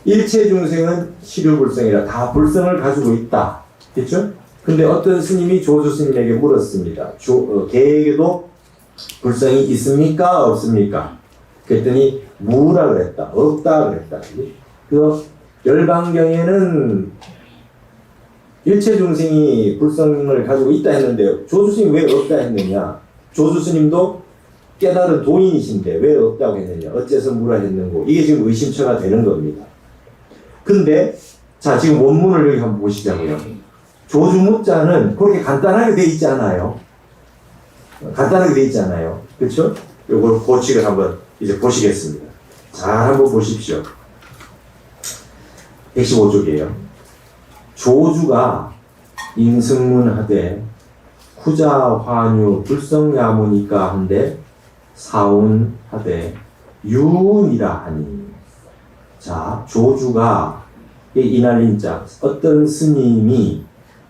일체 중생은 시류불성이라 다 불성을 가지고 있다. 그렇죠? 근데 어떤 스님이 조주 스님에게 물었습니다. 개에게도 불성이 있습니까? 없습니까? 그랬더니 무라 그랬다. 없다 그랬다. 그 열반경에는 일체 중생이 불성을 가지고 있다 했는데 조주 스님이 왜 없다 했느냐? 조주 스님도 깨달은 도인이신데 왜 없다고 했느냐? 어째서 무라 했는고? 이게 지금 의심처가 되는 겁니다. 근데 자 지금 원문을 여기 한번 보시자고요. 조주무자는 그렇게 간단하게 돼 있지 않아요. 간단하게 돼 있잖아요. 그렇죠? 요걸 고칙을 한번 이제 보시겠습니다. 잘 한번 보십시오. 115쪽이에요. 조주가 인승문하되 후자환유 불성야무니까 한데 사운하되 유니라 하니. 자, 조주가 이날린자 어떤 스님이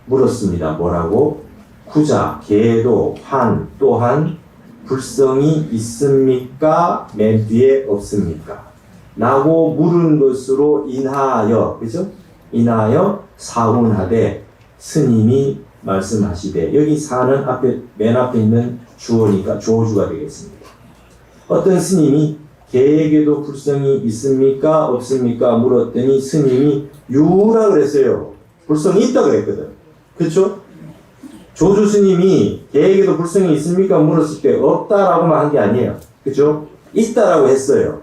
물었습니다. 뭐라고? 구자, 계도, 환 또한 불성이 있습니까? 맨 뒤에 없습니까? 라고 물은 것으로 인하여, 그죠? 인하여 사운하되 스님이 말씀하시되, 여기 사는 앞에, 맨 앞에 있는 주어니까 조주가 되겠습니다. 어떤 스님이 개에게도 불성이 있습니까? 없습니까? 물었더니 스님이 유라 그랬어요. 불성이 있다 그랬거든. 그렇죠? 조주 스님이 개에게도 불성이 있습니까? 물었을 때 없다라고만 한 게 아니에요. 그렇죠? 있다라고 했어요.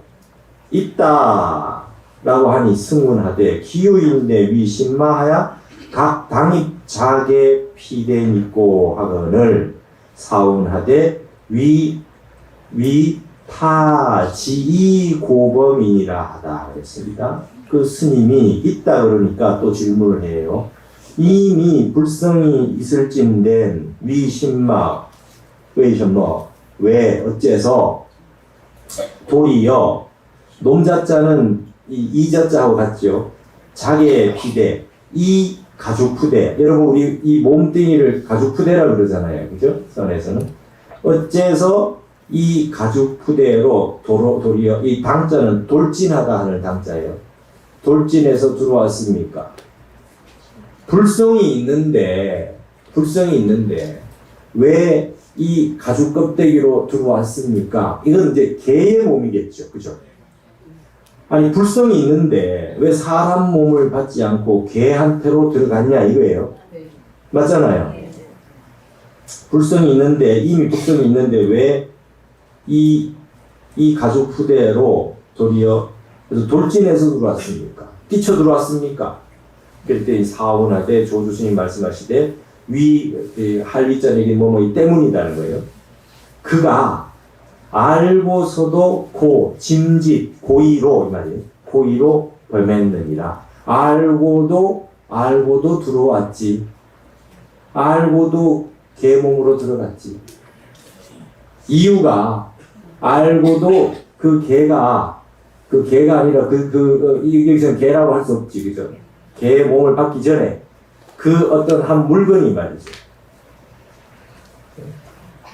있다라고 하니 승문하되 기유인대 위신마하야 각 당입 자계 피대니고 하거늘 사운하되 위 타지이 고범이니라 하다 그랬습니다. 그 스님이 있다 그러니까 또 질문을 해요. 이미 불성이 있을진데 위신마 왜이셨노? 왜 어째서 도리여 놈자자는 이자자하고 같죠. 자계 피대 이 가죽푸대 여러분 우리 이 몸뚱이를 가죽푸대라고 그러잖아요. 그죠? 선에서는 어째서 이 가죽푸대로 도리어 이 당자는 돌진하다 하는 당자예요. 돌진해서 들어왔습니까? 불성이 있는데 왜 이 가죽 껍데기로 들어왔습니까? 이건 이제 개의 몸이겠죠. 그죠? 아니 불성이 있는데 왜 사람 몸을 받지 않고 개한테로 들어갔냐 이거예요. 맞잖아요. 불성이 있는데 이미 불성이 있는데 왜 이 가죽 푸대로 도리어 그래서 돌진해서 들어왔습니까? 뛰쳐 들어왔습니까? 그랬더니 사원하되 조주스님 말씀하시되 할위자에게 뭐뭐 때문이라는 거예요. 그가 알고서도 짐짓 고의로 이 말이에요. 고의로 범했느니라. 알고도 들어왔지. 알고도 개 몸으로 들어갔지. 이유가 알고도 그 개가 아니라 여기서는 개라고 할 수 없지, 그죠? 개의 몸을 받기 전에 그 어떤 한 물건이 말이죠.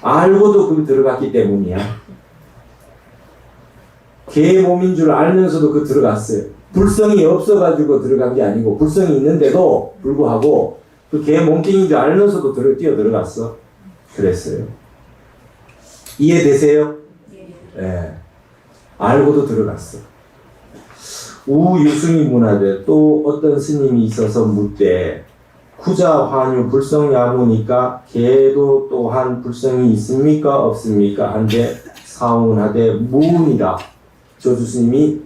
알고도 그 들어갔기 때문이야. 개의 몸인 줄 알면서도 그 들어갔어요. 불성이 없어가지고 들어간 게 아니고 불성이 있는데도 불구하고 그 개 몸뚱인 줄 알면서도 뛰어 들어갔어. 그랬어요. 이해되세요? 네. 알고도 들어갔어. 우유승이 문화대 또 어떤 스님이 있어서 묻되 구자 환유 불성 야무니까 개도 또한 불성이 있습니까? 없습니까? 한데 사운하되 무니라. 조주 스님이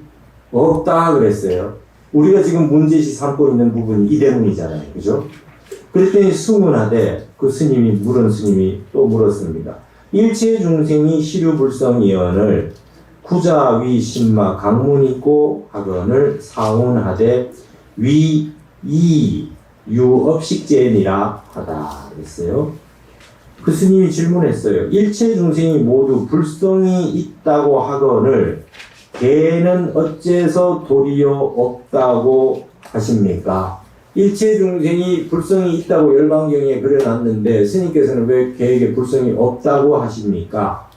없다 그랬어요. 우리가 지금 문제시 삼고 있는 부분이 이 대문이잖아요. 그죠? 그랬더니 승문하되 그 스님이 물은 스님이 또 물었습니다. 일체 중생이 시류불성이언을 구자위 신마 강문 있고 하건을 사운하되 유업식제니라 하다 그랬어요. 그 스님이 질문했어요. 일체 중생이 모두 불성이 있다고 하건을 개는 어째서 도리어 없다고 하십니까? 일체 중생이 불성이 있다고 열반경에 그려놨는데 스님께서는 왜 개에게 불성이 없다고 하십니까?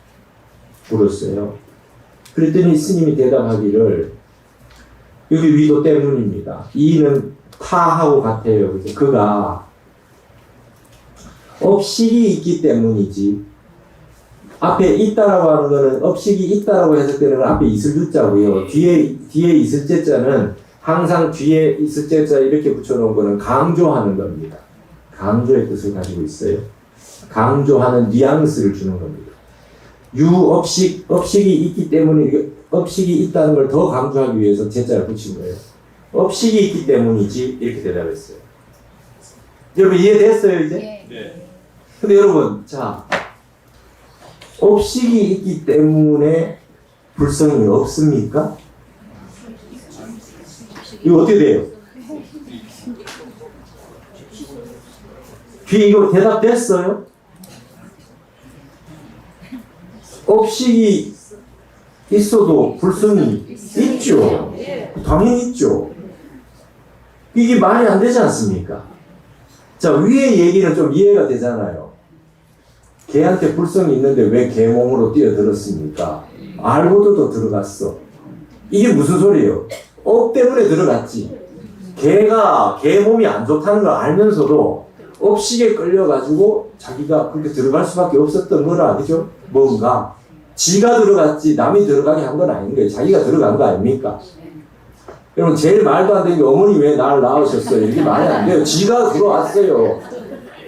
물었어요. 그랬더니 스님이 대답하기를 여기 위도 때문입니다. 이는 타하고 같아요. 그죠? 그가 업식이 있기 때문이지. 앞에 있다라고 하는 거는 업식이 있다라고 해석되는 건 앞에 있을 주자고요. 뒤에 있을 제자는 항상 뒤에 있을 제자 이렇게 붙여놓은 거는 강조하는 겁니다. 강조의 뜻을 가지고 있어요. 강조하는 뉘앙스를 주는 겁니다. 업식이 있기 때문에 업식이 있다는 걸 더 강조하기 위해서 제자를 붙인 거예요. 업식이 있기 때문이지 이렇게 대답했어요. 여러분 이해됐어요 이제? 네. 근데 여러분 자 업식이 있기 때문에 불성이 없습니까? 이거 어떻게 돼요? 이거 대답됐어요? 업식이 있어도 불성이 있죠. 당연히 있죠. 이게 말이 안 되지 않습니까? 자, 위에 얘기는 좀 이해가 되잖아요. 걔한테 불성이 있는데 왜 걔 몸으로 뛰어들었습니까? 알고도 들어갔어. 이게 무슨 소리예요? 업 때문에 들어갔지. 걔가 걔 몸이 안 좋다는 걸 알면서도 업식에 끌려가지고 자기가 그렇게 들어갈 수밖에 없었던 거라, 그죠? 뭔가 지가 들어갔지 남이 들어가게 한 건 아닌 거예요. 자기가 들어간 거 아닙니까? 여러분 제일 말도 안 되는 게 어머니 왜 나를 낳으셨어요? 이게 말이 안 돼요. 지가 들어왔어요.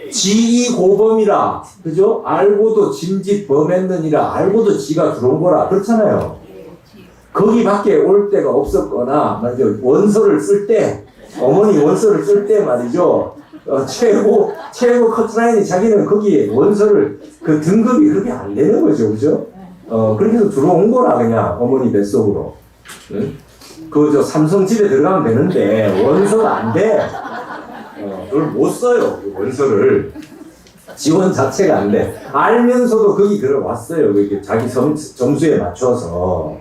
지이고범이라, 그죠? 알고도 짐짓 범했느니라, 알고도 지가 들어온 거라, 그렇잖아요. 거기 밖에 올 데가 없었거나, 말이죠. 원서를 쓸 때, 어머니 원서를 쓸 때 말이죠. 최고 커트라인이 자기는 거기에 원서를, 그 등급이 그렇게 안 되는 거죠, 그죠? 그렇게 해서 들어온 거라, 그냥, 어머니 뱃속으로. 응? 삼성 집에 들어가면 되는데, 원서가 안 돼. 그걸 못 써요, 그 원서를. 지원 자체가 안 돼. 알면서도 거기 들어왔어요. 그게 자기 점수에 맞춰서.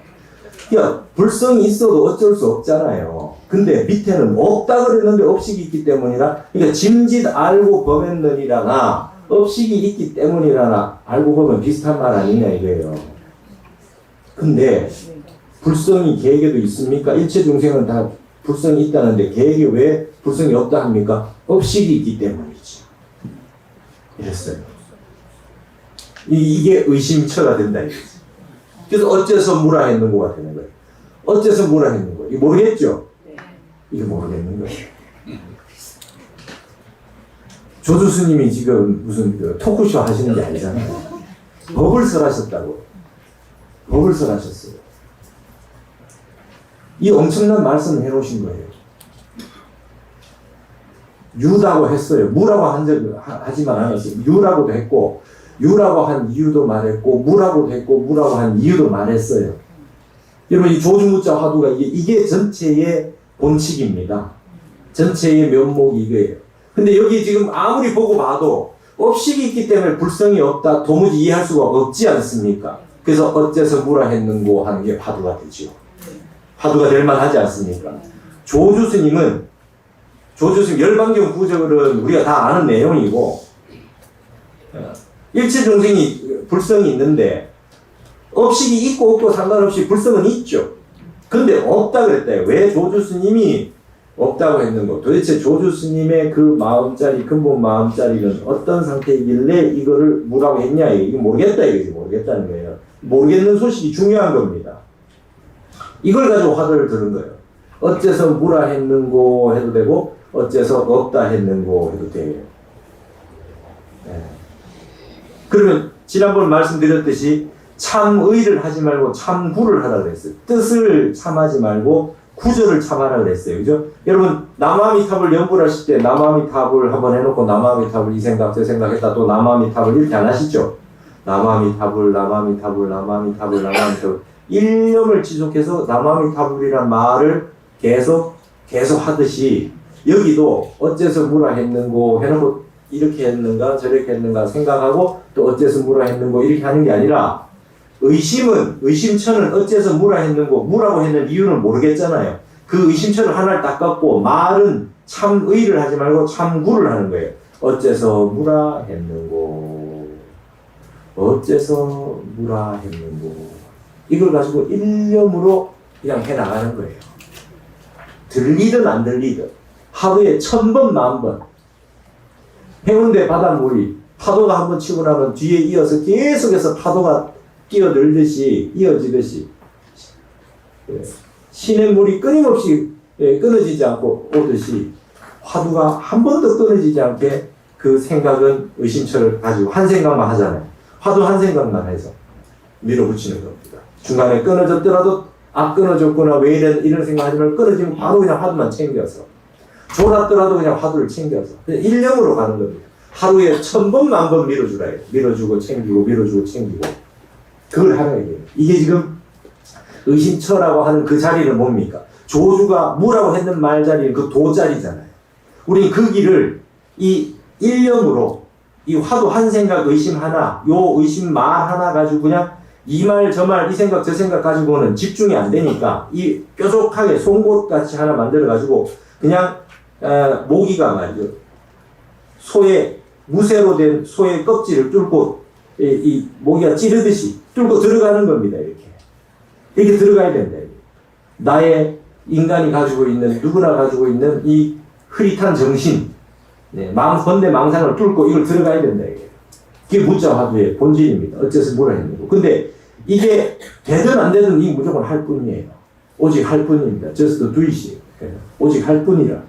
그러니까 불성이 있어도 어쩔 수 없잖아요. 근데 밑에는 없다 그랬는데 업식이 있기 때문이라. 그러니까 짐짓 알고 범했느니라나 업식이 있기 때문이라나 알고 보면 비슷한 말 아니냐 이거예요. 근데 불성이 걔에게도 있습니까? 일체 중생은 다 불성이 있다는데 걔에게 왜 불성이 없다 합니까? 업식이 있기 때문이지. 이랬어요. 이게 의심처가 된다 이거지. 그래서 어째서 무라 했는고가 되는 거예요. 어째서 무라 했는 거예요. 이거 모르겠죠? 이게 모르겠는 거예요. 조주 스님이 지금 무슨 토크쇼 하시는 게 아니잖아요. 법을 설하셨다고. 법을 설하셨어요. 이 엄청난 말씀을 해놓으신 거예요. 유라고 했어요. 무라고 하지만 않았어요. 유라고도 했고, 유라고 한 이유도 말했고, 무라고도 했고, 무라고 한 이유도 말했어요. 여러분, 이 조주무자 화두가 이게 전체의 본칙입니다. 전체의 면목이 이거예요. 근데 여기 지금 아무리 보고 봐도 업식이 있기 때문에 불성이 없다, 도무지 이해할 수가 없지 않습니까? 그래서 어째서 무라 했는고 하는 게 화두가 되죠. 화두가 될 만하지 않습니까? 조주스님 열반경 구절은 우리가 다 아는 내용이고, 일체 중생이 불성이 있는데 업식이 있고 없고 상관없이 불성은 있죠. 근데 없다 그랬대요. 왜 조주스님이 없다고 했는가? 도대체 조주스님의 그 마음자리, 근본 마음자리는 어떤 상태이길래 이거를 뭐라고 했냐? 이거 모르겠다 이거지. 모르겠다는 거예요. 모르겠는 소식이 중요한 겁니다. 이걸 가지고 화두를 들은 거예요. 어째서 무라 했는고 해도 되고 어째서 없다 했는고 해도 돼요. 네. 그러면 지난번 말씀드렸듯이 참의를 하지 말고 참구를 하라 그랬어요. 뜻을 참하지 말고 구절을 참하라 그랬어요. 그죠? 여러분 남아미탑을 연불 하실 때 남아미탑을 한번 해놓고 남아미탑을 이 생각 저 생각했다 또 남아미탑을 이렇게 안 하시죠? 남아미탑을 일념을 지속해서 남아미타불이란 말을 계속 하듯이 여기도 어째서 무라 했는고 해놓고 이렇게 했는가 저렇게 했는가 생각하고 또 어째서 무라 했는고 이렇게 하는 게 아니라 의심처는 어째서 무라 했는고 무라고 했는 이유는 모르겠잖아요. 그 의심처를 하나를 딱 꺾고 말은 참의를 하지 말고 참구를 하는 거예요. 어째서 무라 했는고 어째서 무라 했는고 이걸 가지고 일념으로 그냥 해나가는 거예요. 들리든 안 들리든 하루에 1000번, 10,000번 해운대 바닷물이 파도가 한번 치고 나면 뒤에 이어서 계속해서 파도가 끼어들듯이 이어지듯이 시냇물이 끊임없이 끊어지지 않고 오듯이 화두가 한 번도 끊어지지 않게 그 생각은 의심처를 가지고 한 생각만 하잖아요. 화두 한 생각만 해서 밀어붙이는 겁니다. 중간에 끊어졌더라도 끊어졌구나 왜 이런 생각하지만 끊어지면 바로 그냥 화두만 챙겨서 졸았더라도 그냥 화두를 챙겨서 그냥 일념으로 가는 겁니다. 하루에 1000번, 10,000번 밀어주라 해요. 밀어주고 챙기고 밀어주고 챙기고 그걸 하라 얘기해요. 이게 지금 의심처라고 하는 그 자리는 뭡니까? 조주가 무라고 했는 말 자리는 그 도자리잖아요. 우리 그 길을 이 일념으로 이 화두 한 생각 의심 하나 요 의심 말 하나 가지고 그냥 이 말 저 말 이 생각 저 생각 가지고는 집중이 안 되니까 이 뾰족하게 송곳같이 하나 만들어 가지고 그냥 모기가 말이죠. 소의 무쇠로 된 소의 껍질을 뚫고 이 모기가 찌르듯이 뚫고 들어가는 겁니다. 이렇게 들어가야 된다. 나의 인간이 가지고 있는 누구나 가지고 있는 이 흐릿한 정신, 번뇌 망상을 뚫고 이걸 들어가야 된다. 이게 무자 화두의 본질입니다. 어째서 뭐라 했는고. 근데 이게 되든 안 되든 이 무조건 할 뿐이에요. 오직 할 뿐입니다. just do it. 오직 할 뿐이라.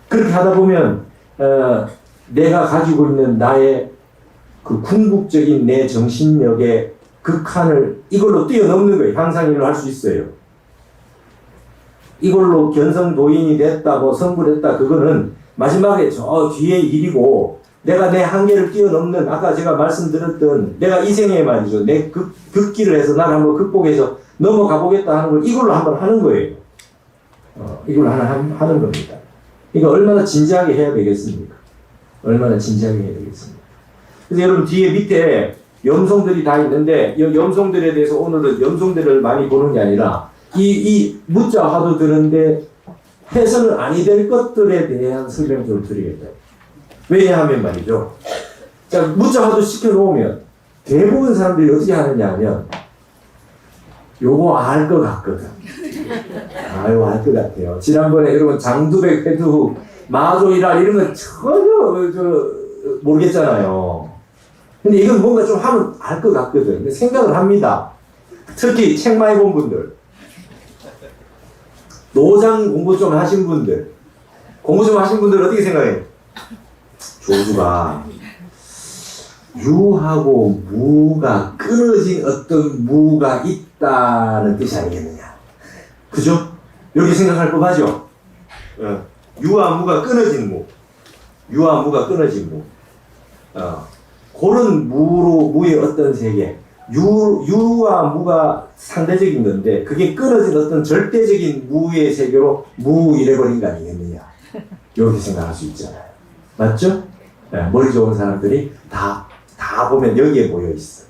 그렇게 하다 보면 내가 가지고 있는 나의 그 궁극적인 내 정신력의 극한을 이걸로 뛰어넘는 거예요. 향상일로 할 수 있어요. 이걸로 견성도인이 됐다, 뭐 성불했다, 그거는 마지막에 저 뒤에 일이고, 내가 내 한계를 뛰어넘는, 아까 제가 말씀드렸던, 내가 이 생에 말이죠. 내 극기를 해서 나를 한번 극복해서 넘어가 보겠다 하는 걸 이걸로 한번 하는 거예요. 이걸로 하는 겁니다. 이거 얼마나 진지하게 해야 되겠습니까? 얼마나 진지하게 해야 되겠습니까? 그래서 여러분 뒤에 밑에 염송들이 다 있는데, 이 염송들에 대해서 오늘은 염송들을 많이 보는 게 아니라, 이 무자 화두 드는데 해서는 아니 될 것들에 대한 설명 좀 드리겠다. 왜냐하면 말이죠. 자, 무자 화두 시켜놓으면 대부분 사람들이 어떻게 하느냐 하면 요거 알 것 같거든. 요거 알 것 같아요. 지난번에 여러분 장두백 회두 마조이라 이런 거 전혀 모르겠잖아요. 근데 이건 뭔가 좀 하면 알 것 같거든. 근데 생각을 합니다. 특히 책 많이 본 분들, 노장 공부 좀 하신 분들, 공부 좀 하신 분들 어떻게 생각해요? 조주가 유하고 무가 끊어진 어떤 무가 있다는 뜻이 아니겠느냐. 그죠? 여기 생각할 법하죠? 유와 무가 끊어진 무. 유와 무가 끊어진 무. 그런 무의 어떤 세계. 유와 무가 상대적인 건데, 그게 끊어진 어떤 절대적인 무의 세계로 무이래버린 거 아니겠느냐. 이렇게 생각할 수 있잖아요. 맞죠? 머리 좋은 사람들이 다 보면 여기에 모여 있어.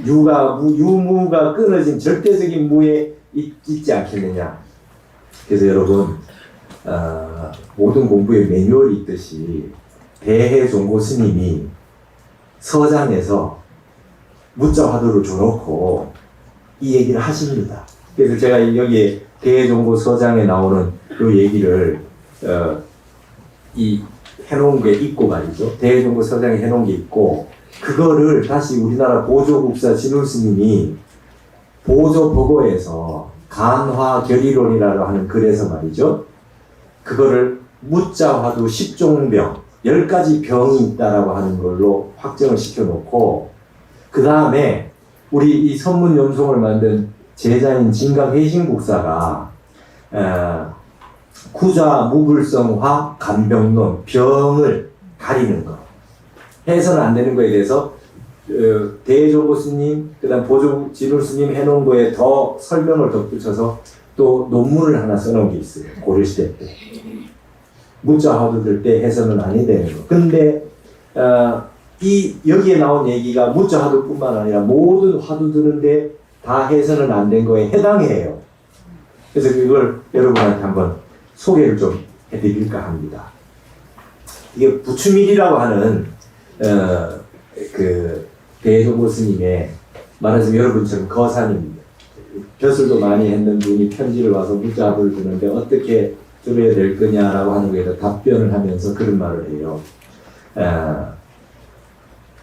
유무가 끊어진 절대적인 무에 있지 않겠느냐. 그래서 여러분, 모든 공부에 매뉴얼이 있듯이 대해종고 스님이 서장에서 무자 화두를 줘놓고 이 얘기를 하십니다. 그래서 제가 여기에 대해종고 서장에 나오는 그 얘기를 해놓은 게 있고 말이죠. 대해종고 서장에 해놓은 게 있고, 그거를 다시 우리나라 보조국사 진울스님이 보조보고에서 간화결의론이라고 하는 글에서 말이죠. 그거를 무자 화두 10종병 10가지 병이 있다라고 하는 걸로 확정을 시켜놓고, 그 다음에 우리 이 선문염송을 만든 제자인 진강해신국사가 구자 무불성화 간병론, 병을 가리는 거, 해서는 안 되는 거에 대해서 대종고 스님, 그 다음 보조 진울 스님 해놓은 거에 더 설명을 덧붙여서 또 논문을 하나 써놓은 게 있어요. 고려시대 때. 무자 화두 들 때 해서는 아니 되는 거. 근데 여기에 나온 얘기가 무자 화두뿐만 아니라 모든 화두 드는데 다 해서는 안 된 거에 해당해요. 그래서 그걸 여러분한테 한번 소개를 좀 해드릴까 합니다. 이게 부추밀이라고 하는 그 대종고 스님의 말하자면 여러분처럼 거산입니다. 벼슬도 많이 했는 분이 편지를 와서 무자합을 주는데 어떻게 들어야 될 거냐라고 하는 거에 대해 답변을 하면서 그런 말을 해요.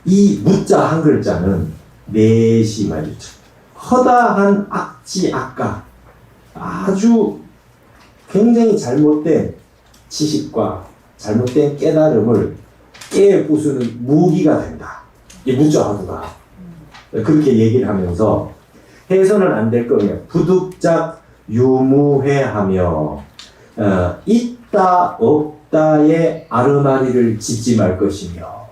이 무자 한 글자는 넷이 말이죠. 허다한 악지 악가, 아주 굉장히 잘못된 지식과 잘못된 깨달음을 깨부수는 무기가 된다. 이 무자하두가 그렇게 얘기를 하면서 해서는 안 될 거예요. 부득작 유무회하며 있다 없다의 아르마리를 짓지 말 것이며,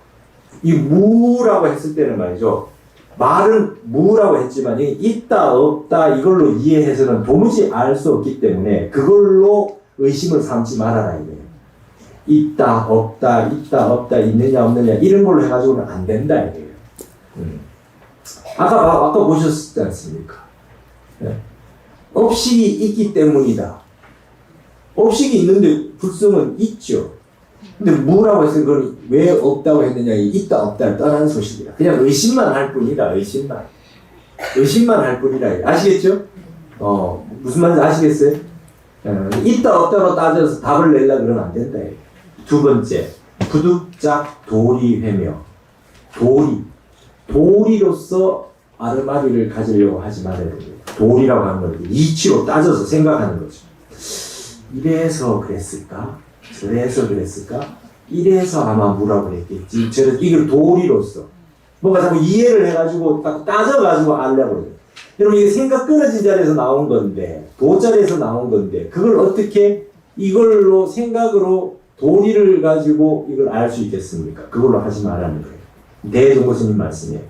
이 무라고 했을 때는 말이죠. 말은 무라고 했지만 있다 없다 이걸로 이해해서는 도무지 알 수 없기 때문에 그걸로 의심을 삼지 말아라 이거예요. 있다 없다 있느냐 없느냐 이런 걸로 해가지고는 안 된다 이거예요. 아까 보셨지 않습니까? 네. 업식이 있기 때문이다. 업식이 있는데 불성은 있죠. 근데 무라고 해서 그걸 왜 없다고 했느냐, 있다 없다를 떠난 소식이다. 그냥 의심만 할 뿐이다. 의심만 할 뿐이다. 아시겠죠? 무슨 말인지 아시겠어요? 있다 없다로 따져서 답을 내려고 그러면 안 된다. 두 번째, 부득작 도리회며, 도리로서 아르마리를 가지려고 하지 말아야 됩니다. 도리라고 하는 건 이치로 따져서 생각하는 거죠. 이래서 그랬을까? 저래서 그랬을까? 이래서 아마 무라고 했겠지. 이걸 도리로서 뭔가 자꾸 이해를 해가지고 딱 따져가지고 알려고 그래요. 여러분, 이게 생각 끊어진 자리에서 나온 건데, 도자리에서 나온 건데, 그걸 어떻게 이걸로 생각으로 도리를 가지고 이걸 알 수 있겠습니까? 그걸로 하지 말라는 거예요. 대종고스님 말씀이에요.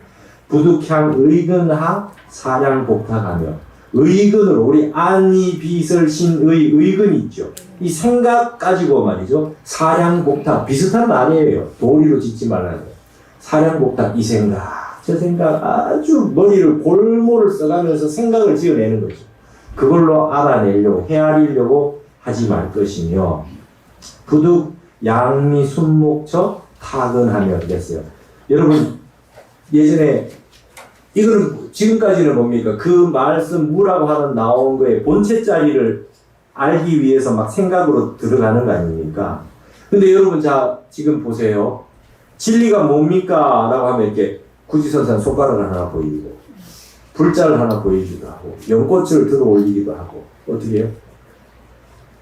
부득향 의근하 사량복탁하며, 의근으로 우리 안이 비설 신의 의근 있죠. 이 생각 가지고 말이죠. 사량복탁 비슷한 말이에요. 도리로 짓지 말라는 거예요. 사량복탁 이 생각 저 생각 아주 머리를 골몰을 써가면서 생각을 지어내는 거죠. 그걸로 알아내려고 헤아리려고 하지 말 것이며, 부득 양미 순목처 타근하며 그랬어요. 여러분 예전에 이거는 지금까지는 뭡니까? 그 말씀 무라고 하는 나온 거에 본체 자리를 알기 위해서 막 생각으로 들어가는 거 아닙니까? 근데 여러분 자 지금 보세요. 진리가 뭡니까? 라고 하면 이렇게 구지선산 손가락을 하나 보이고 불자를 하나 보이기도 하고 연꽃을 들어 올리기도 하고 어떻게 해요?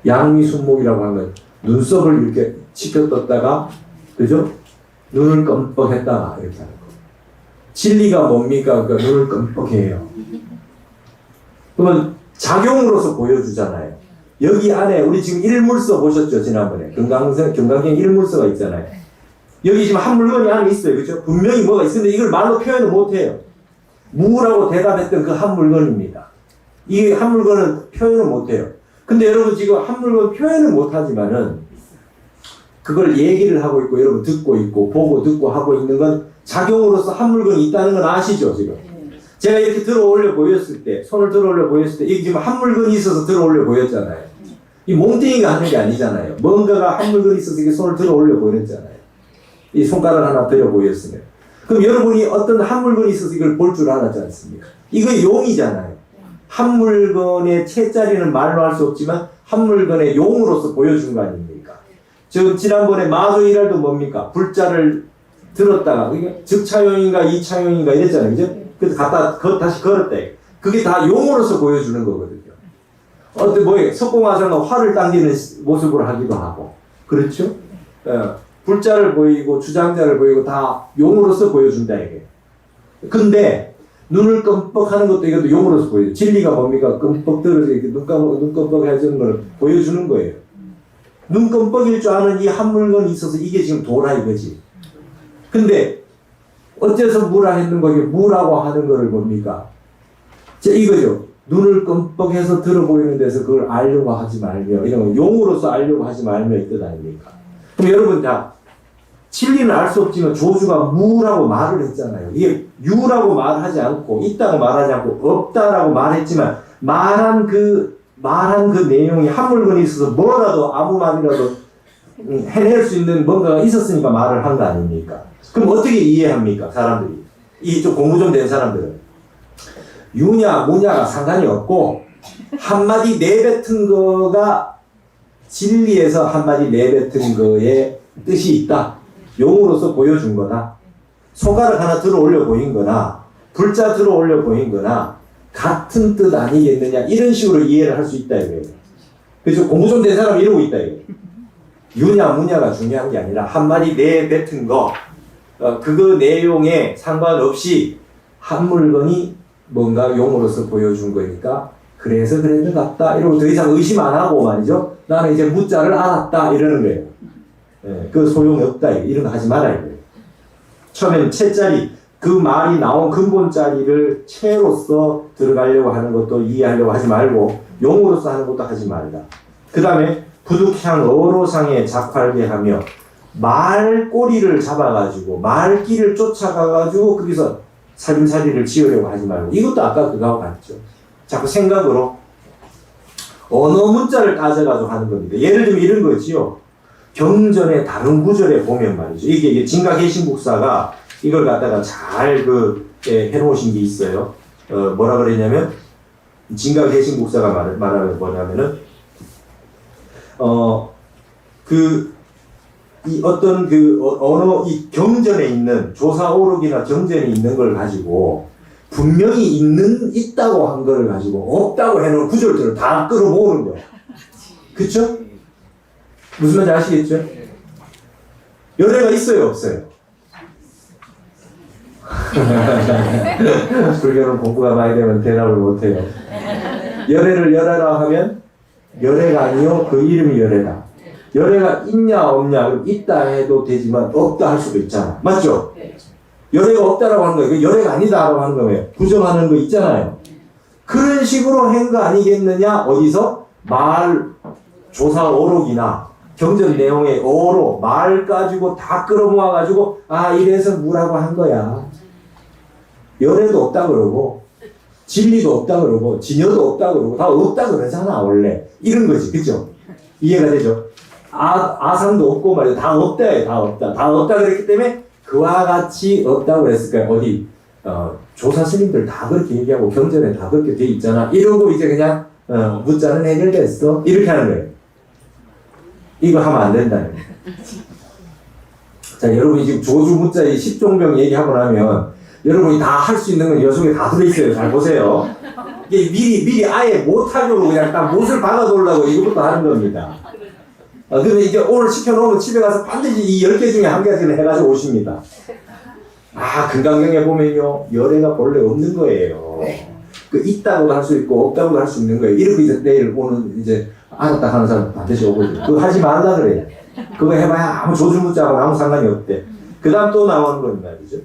양미순목이라고 하면 눈썹을 이렇게 치켜떴다가 그죠? 눈을 껌뻑했다가 이렇게 하는 거. 진리가 뭡니까? 그러니까 눈을 껌뻑해요. 그러면 작용으로서 보여주잖아요. 여기 안에 우리 지금 일물서 보셨죠? 지난번에 금강경 일물서가 있잖아요. 여기 지금 한 물건이 안에 있어요. 그죠? 분명히 뭐가 있는데 이걸 말로 표현을 못해요. 무라고 대답했던 그 한 물건입니다. 이 한 물건은 표현을 못해요. 근데 여러분 지금 한 물건 표현을 못하지만은 그걸 얘기를 하고 있고 여러분 듣고 있고 보고 듣고 하고 있는 건 작용으로서 한 물건이 있다는 건 아시죠? 지금 제가 이렇게 들어 올려 보였을 때, 손을 들어 올려 보였을 때 이게 지금 한 물건이 있어서 들어 올려 보였잖아요. 이 몽땡이가 하는 게 아니잖아요. 뭔가가 한 물건이 있어서 이게 손을 들어 올려 보였잖아요. 이 손가락 하나 들어 보였으면. 그럼 여러분이 어떤 한 물건이 있어서 이걸 볼 줄 알았지 않습니까? 이거 용이잖아요. 한 물건의 채자리는 말로 할 수 없지만 한 물건의 용으로서 보여준 거 아닙니까? 지난번에 마소이랄도 뭡니까? 불자를 들었다가 그게 즉차용인가 이차용인가 이랬잖아요. 그죠? 그래서 다시 걸었다. 그게 다 용으로서 보여주는 거거든요. 뭐예요? 석공화사가 활을 당기는 모습으로 하기도 하고. 그렇죠? 불자를 보이고 주장자를 보이고 다 용으로서 보여준다 이게. 근데 눈을 끔뻑하는 것도 이것도 용으로서 보여요. 진리가 뭡니까? 끔뻑 들어서 이렇게 눈 끔뻑 해주는 걸 보여주는 거예요. 눈 끔뻑일 줄 아는 이 한 물건이 있어서 이게 지금 도라 이거지. 근데 어째서 무라 했는 거게 무라고 하는 거를 뭡니까? 이거죠. 눈을 끔뻑해서 들어 보이는 데서 그걸 알려고 하지 말며 이런 거 용으로서 알려고 하지 말며 이 뜻 아닙니까? 그럼 여러분 다 진리는 알 수 없지만 조주가 무라고 말을 했잖아요. 이게 유라고 말하지 않고 있다고 말하지 않고 없다라고 말했지만 말한 그 내용이 한 물건이 있어서 뭐라도 아무 말이라도 해낼 수 있는 뭔가가 있었으니까 말을 한 거 아닙니까? 그럼 어떻게 이해합니까? 사람들이 이 좀 공부 좀 된 사람들은 유냐 무냐가 상관이 없고 한마디 내뱉은 거가 진리에서 한마디 내뱉은 거에 뜻이 있다. 용으로서 보여준 거다. 손가락 하나 들어 올려 보인 거나 불자 들어 올려 보인 거나 같은 뜻 아니겠느냐 이런 식으로 이해를 할 수 있다 이거예요. 그래서 공부 좀 된 사람이 이러고 있다 이거예요. 유냐 무냐가 중요한 게 아니라 한마디 내뱉은 거 그거 내용에 상관없이 한 물건이 뭔가 용으로서 보여준 거니까 그래서 그랬는 것 같다 이러고 더 이상 의심 안 하고 말이죠. 나는 이제 무자를 알았다 이러는 거예요. 예, 그 소용이 없다 이런 거 하지 말아야 돼요. 처음에는 채자리 그 말이 나온 근본자리를 채로서 들어가려고 하는 것도 이해하려고 하지 말고 용으로서 하는 것도 하지 말자. 그 다음에 부득향 어로상에 작팔배하며 말꼬리를 잡아가지고 말귀를 쫓아가가지고 거기서 살림살이를 지으려고 하지 말고 이것도 아까 그거하고 같죠. 자꾸 생각으로 언어 문자를 따져가지고 하는 겁니다. 예를 들면 이런 거지요. 경전의 다른 구절에 보면 말이죠. 이게 진가계신국사가 이걸 갖다가 잘 해놓으신 게 있어요. 뭐라 그랬냐면 진가계신국사가 말하는 뭐냐면은 이 어떤 언어 이 경전에 있는 조사오록이나 경전에 있는 걸 가지고 분명히 있다고 한 걸 가지고 없다고 해놓은 구절들을 다 끌어모으는 거예요. 그쵸? 무슨 말인지 아시겠죠? 열애가 있어요, 없어요? 불교는 공부가 많이 되면 대답을 못해요. 열애를 열애라 하면 열애가 아니요, 그 이름이 열애다. 열애가 있냐 없냐, 있다 해도 되지만 없다 할 수도 있잖아. 맞죠? 열애가 없다라고 하는 거예요. 열애가 아니다라고 하는 거예요. 부정하는 거 있잖아요. 그런 식으로 한 거 아니겠느냐? 어디서? 조사 오록이나 경전 내용의 어로 말 가지고 다 끌어모아 가지고 이래서 뭐라고 한 거야. 열애도 없다 그러고 진리도 없다 그러고 진여도 없다 그러고 다 없다 그러잖아 원래. 이런 거지. 그죠? 이해가 되죠? 아상도 없고 말이야. 다 없다. 다 없다. 다 없다 그랬기 때문에 그와 같이 없다고 그랬을까요? 어디 조사 스님들 다 그렇게 얘기하고 경전에 다 그렇게 돼 있잖아. 이러고 이제 그냥 문자는 해결됐어. 이렇게 하는 거예요. 이거 하면 안 된다. 자, 여러분이 지금 조주 문자의 10종병 얘기하고 나면 여러분이 다 할 수 있는 건 여 속에 다 들어있어요. 잘 보세요. 이게 미리 아예 못하려고 그냥 딱 못을 박아놓으려고 이것부터 하는 겁니다. 그러면 이제 오늘 시켜놓으면 집에 가서 반드시 이 10개 중에 한 개씩은 해가지고 오십니다. 금강경에 보면요. 열애가 본래 없는 거예요. 있다고도 할 수 있고 없다고도 할 수 있는 거예요. 이렇게 이제 내일 오는 이제 알았다 하는 사람 반드시 오거든요. 그거 하지 말라 그래요. 그거 해봐야 아무 조주무자하고 아무 상관이 없대. 그 다음 또 나오는 겁니다. 그죠?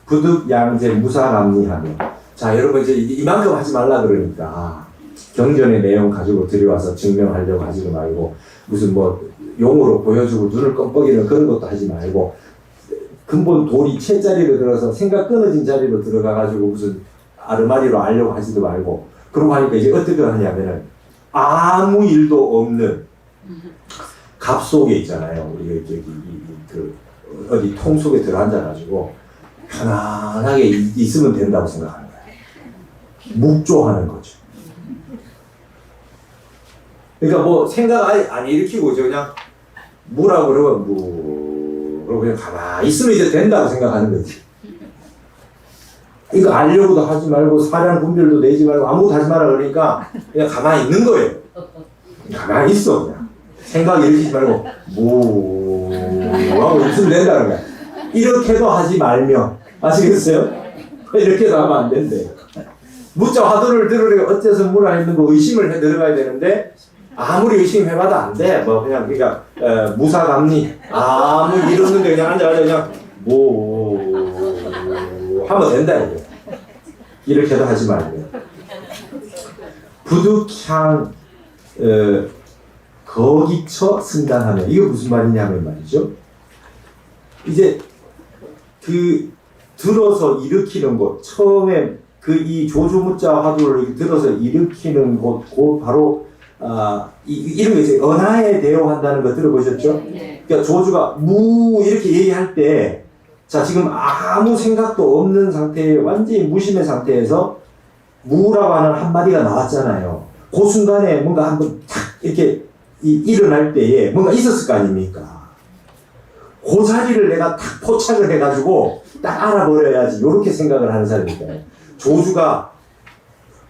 부득 양재 무사감리하며. 자, 여러분 이제 이만큼 하지 말라 그러니까 경전의 내용 가지고 들여와서 증명하려고 하지 말고 무슨 용으로 보여주고 눈을 껌뻑이는 그런 것도 하지 말고 근본 도리 채자리로 들어서 생각 끊어진 자리로 들어가가지고 무슨 아르마리로 알려고 하지도 말고 그러고 하니까 이제 어떻게 하냐면은 아무 일도 없는 갑 속에 있잖아요. 우리가 어디 통 속에 들어앉아가지고 편안하게 있으면 된다고 생각하는 거예요. 묵조하는 거죠. 그러니까 생각 안 일으키고 그냥 무라고 그러면 그러고 그냥 가만히 있으면 이제 된다고 생각하는 거지. 이거 알려고도 하지 말고 사량 분별도 내지 말고 아무것도 하지 마라 그러니까 그냥 가만히 있는 거예요. 가만히 있어 그냥. 생각 일으키지 말고 하고 있으면 된다는 거야. 이렇게도 하지 말며 아시겠어요? 이렇게도 하면 안 된대. 무자 화두를 들으려고 어째서 무라 있는 거 의심을 해 들어가야 되는데 아무리 의심해봐도 안 돼. 그러니까 무사감리 아무 일 없는데 그냥 앉아가지고 그냥 하면 된다 이거. 이렇게도 하지 말고 부득향 거기처 승단하며 이거 무슨 말이냐면 말이죠. 이제 들어서 일으키는 곳 처음에 이 조주무자 화두를 들어서 일으키는 곳 바로 이런 거 이제 언하에 대오한다는 거 들어보셨죠? 그러니까 조주가 이렇게 얘기할 때 자 지금 아무 생각도 없는 상태에 완전히 무심의 상태에서 무라고 하는 한마디가 나왔잖아요. 그 순간에 뭔가 한번 탁 이렇게 일어날 때에 뭔가 있었을 거 아닙니까? 그 자리를 내가 탁 포착을 해가지고 딱 알아버려야지. 이렇게 생각을 하는 사람입니다. 조주가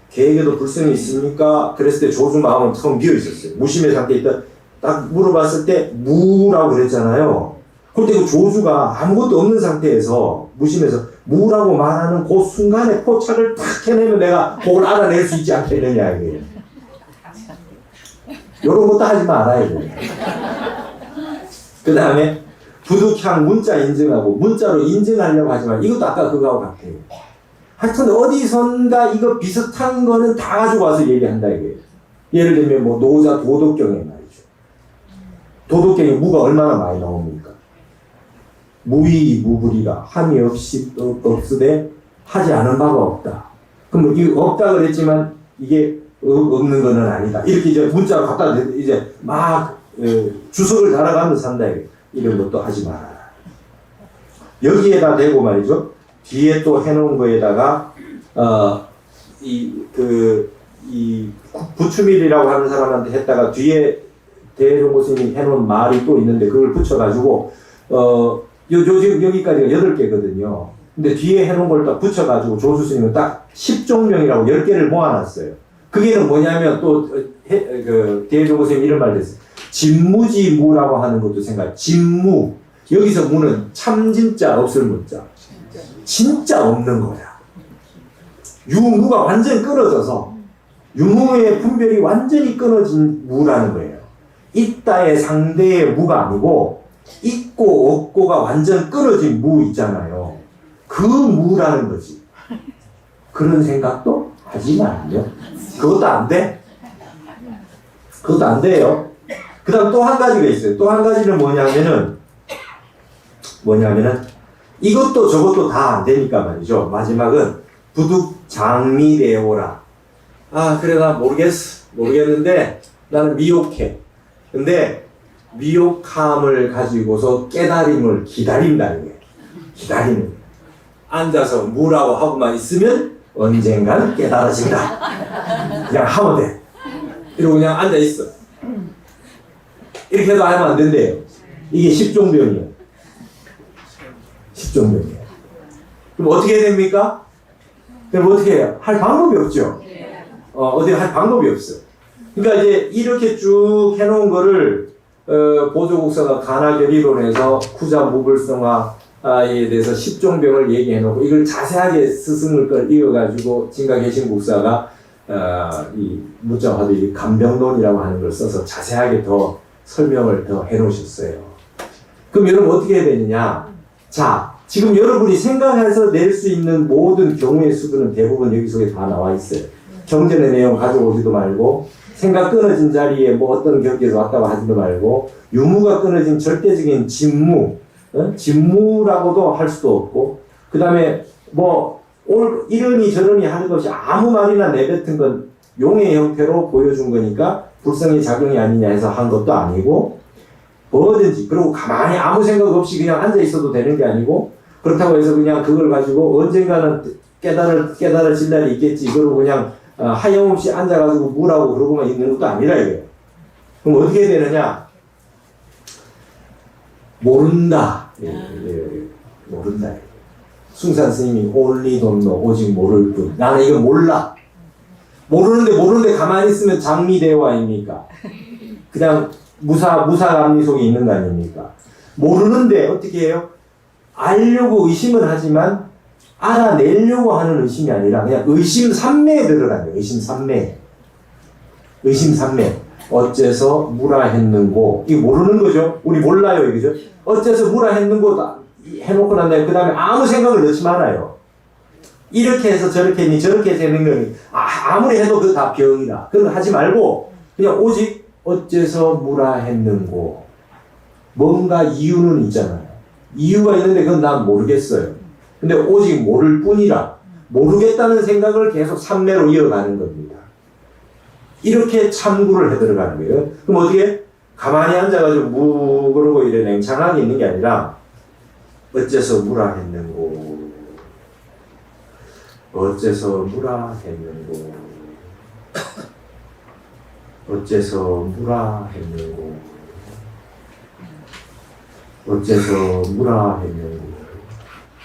계에게도 불성이 있습니까? 그랬을 때 조주 마음은 텅 비어 있었어요. 무심의 상태에 있다. 딱 물어봤을 때 무라고 그랬잖아요. 그때 그 조주가 아무것도 없는 상태에서 무심해서 무라고 말하는 그 순간에 포착을 탁 해내면 내가 그걸 알아낼 수 있지 않겠느냐 이게. 이런 것도 하지 말아야 돼요. 그 다음에 부득향 문자 인증하고 문자로 인증하려고 하지만 이것도 아까 그거하고 같아요. 하여튼 어디선가 이거 비슷한 거는 다 가지고 와서 얘기한다 이게. 예를 들면 뭐 노자 도덕경에 말이죠. 도덕경에 무가 얼마나 많이 나옵니까? 무의 무불이라 함이 없이 없으되 하지 않은 바가 없다. 그럼 이 없다 그랬지만 이게 없는 거는 아니다. 이렇게 이제 문자로 갖다 이제 막 주석을 달아가면서 산다 이게. 이런 것도 하지 말아라. 여기에다 대고 말이죠. 뒤에 또 해놓은 거에다가 이 부추밀이라고 하는 사람한테 했다가 뒤에 대종고스님이 해놓은 말이 또 있는데 그걸 붙여가지고 지금 여기까지가 8개거든요. 근데 뒤에 해놓은 걸 딱 붙여가지고 조수스님은 딱 10종명이라고 10개를 모아놨어요. 그게는 뭐냐면 또 대종고스님 이런 말을 했어요. 진무지무라고 하는 것도 생각해. 진무. 여기서 무는 참 진짜 없을 무자. 진짜 없는 거야. 유무가 완전히 끊어져서 유무의 분별이 완전히 끊어진 무라는 거예요. 있다의 상대의 무가 아니고 있고 없고가 완전 끊어진 무 있잖아요. 그 무라는 거지. 그런 생각도 하지 말아요. 그것도 안 돼. 그것도 안 돼요. 그 다음 또 한 가지가 있어요. 또 한 가지는 뭐냐면은 이것도 저것도 다 안 되니까 말이죠. 마지막은 부득장미되오라. 아 그래 나 모르겠는데 나는 미혹해. 근데 미혹함을 가지고서 깨달음을 기다린다는 거예요. 기다리는 거예요. 앉아서 무라고 하고만 있으면 언젠간 깨달아진다. 그냥 하면 돼. 이러고 그냥 앉아있어. 이렇게 해도 하면 안 된대요. 이게 10종병이에요. 10종병이에요. 그럼 어떻게 해야 됩니까? 그럼 어떻게 해요? 할 방법이 없죠? 어디 할 방법이 없어요. 그러니까 이제 이렇게 쭉 해놓은 거를 보조국사가 간화결의론에서 쿠자무불성화에 대해서 10종병을 얘기해놓고 이걸 자세하게 스승을 걸 이어가지고 진가계신국사가 이 무자화도 이 감병론이라고 하는 걸 써서 자세하게 더 설명을 더 해놓으셨어요. 그럼 여러분 어떻게 해야 되느냐? 자, 지금 여러분이 생각해서 낼 수 있는 모든 경우의 수들은 대부분 여기 속에 다 나와 있어요. 경전의 내용 가져오지도 말고 생각 끊어진 자리에 뭐 어떤 경계에서 왔다고 하지도 말고 유무가 끊어진 절대적인 진무, 진무라고도 할 수도 없고 그 다음에 뭐 이러니 저러니 하는 것이 아무 말이나 내뱉은 건 용의 형태로 보여준 거니까 불성의 작용이 아니냐 해서 한 것도 아니고 뭐든지 그리고 가만히 아무 생각 없이 그냥 앉아 있어도 되는 게 아니고 그렇다고 해서 그냥 그걸 가지고 언젠가는 깨달아질 날이 있겠지 그러고 그냥 하염없이 앉아가지고 뭐라고 그러고만 있는 것도 아니라 이거예요. 그럼 어떻게 해야 되느냐? 모른다. 모른다. 숭산 스님이 only don't know, 오직 모를 뿐. 나는 이거 몰라. 모르는데 가만히 있으면 장미대화 아닙니까? 그냥 무사감리 속에 있는 거 아닙니까? 모르는데 어떻게 해요? 알려고 의심은 하지만 알아내려고 하는 의심이 아니라 그냥 의심산매에 들어가요. 의심산매. 어째서 무라 했는고. 이거 모르는 거죠? 우리 몰라요, 이거죠? 어째서 무라 했는고 해놓고 난 다음에 그 다음에 아무 생각을 넣지 말아요. 이렇게 해서 저렇게 했니, 저렇게 해서 했는 건 아무리 해도 그거 다 병이다. 그런 거 하지 말고 그냥 오직 어째서 무라 했는고. 뭔가 이유는 있잖아요. 이유가 있는데 그건 난 모르겠어요. 근데 오직 모를 뿐이라 모르겠다는 생각을 계속 삼매로 이어가는 겁니다. 이렇게 참구를 해 들어가는 거예요. 그럼 어떻게? 가만히 앉아가지고 그러고 이래 냉창하게 있는 게 아니라 어째서 무라 했는고. 어째서 무라 했는고 어째서 무라 했는고 어째서 무라 했는고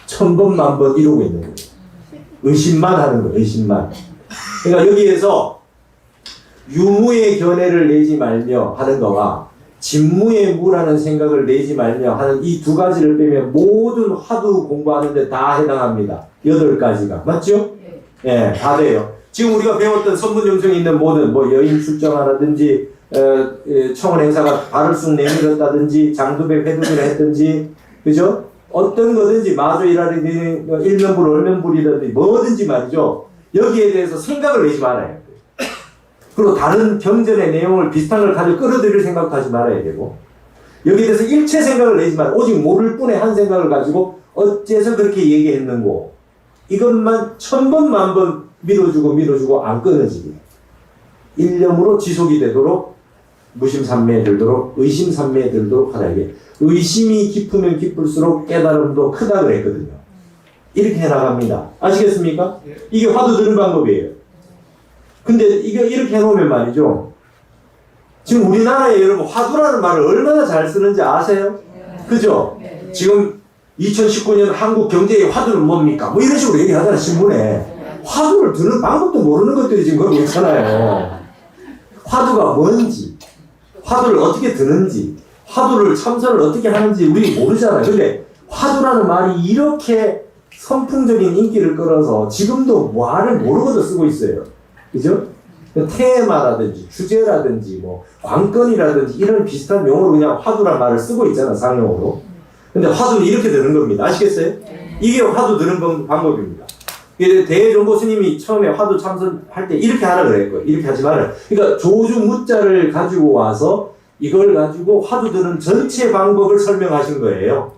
1000번 만번 이러고 있는 거예요. 의심만 하는 거예요. 의심만. 그러니까 여기에서 유무의 견해를 내지 말며 하는 거와 진무의 무라는 생각을 내지 말며 하는 이 두 가지를 빼면 모든 화두 공부하는데 다 해당합니다. 8가지가. 맞죠? 예, 다 돼요. 지금 우리가 배웠던 선문용성에 있는 모든 뭐 여인 출정하라든지 청원 행사가 발을 쑥 내밀었다든지 장두배 회두기를 했든지 그죠? 어떤 거든지 마조이라든지 일면불 얼면불이라든지 뭐든지 말이죠. 여기에 대해서 생각을 내지 말아야 돼요. 그리고 다른 경전의 내용을 비슷한 걸 가지고 끌어들일 생각도 하지 말아야 되고 여기에 대해서 일체 생각을 내지 말아요. 오직 모를 뿐의 한 생각을 가지고 어째서 그렇게 얘기했는고 이것만 1000번 만번 밀어주고 안 끊어지게 일념으로 지속이 되도록 무심산매에 들도록 의심산매에 들도록 하라. 이게 의심이 깊으면 깊을수록 깨달음도 크다 그랬거든요. 이렇게 해나갑니다. 아시겠습니까? 이게 화두 드는 방법이에요. 근데 이게 이렇게 해놓으면 말이죠. 지금 우리나라에 여러분 화두라는 말을 얼마나 잘 쓰는지 아세요? 그죠? 지금 2019년 한국 경제의 화두는 뭡니까? 뭐 이런 식으로 얘기하잖아 신문에. 화두를 드는 방법도 모르는 것들이 지금 그러고 있잖아요. 화두가 뭔지, 화두를 어떻게 드는지, 화두를 참선을 어떻게 하는지 우리 모르잖아요. 근데 화두라는 말이 이렇게 선풍적인 인기를 끌어서 지금도 말을 모르고도 쓰고 있어요. 그죠? 테마라든지 주제라든지 뭐 관건이라든지 이런 비슷한 용어로 그냥 화두란 말을 쓰고 있잖아 상용어로. 근데 화두는 이렇게 드는 겁니다. 아시겠어요? 이게 화두 드는 방법입니다. 대종보 스님이 처음에 화두 참선할 때 이렇게 하라 그랬고요. 이렇게 하지 말아요. 그러니까 조주 무자를 가지고 와서 이걸 가지고 화두 드는 전체 방법을 설명하신 거예요.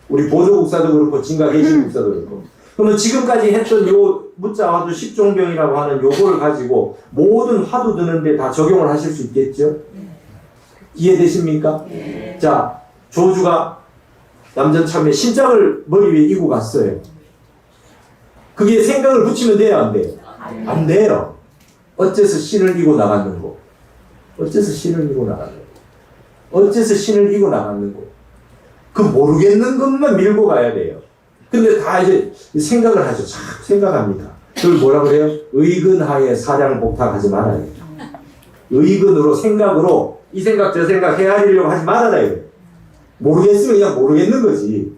우리 보조국사도 그렇고 진가계시국사도 그렇고. 그러면 지금까지 했던 요 무자 화두 10종병이라고 하는 요거를 가지고 모든 화두 드는데 다 적용을 하실 수 있겠죠? 이해되십니까? 자, 조주가 남전참에 신장을 머리 위에 이고 갔어요. 그게 생각을 붙이면 돼요, 안 돼요? 안 돼요. 어째서 신을 이고 나갔는고? 어째서 신을 이고 나갔는고? 어째서 신을 이고 나갔는고? 그 모르겠는 것만 밀고 가야 돼요. 근데 다 이제 생각을 하죠. 참 생각합니다. 그걸 뭐라 그래요? 의근하에 사량복탁하지 말아야 돼요. 의근으로 생각으로 이 생각 저 생각 헤아리려고 하지 말아야 돼요. 모르겠으면 그냥 모르겠는 거지.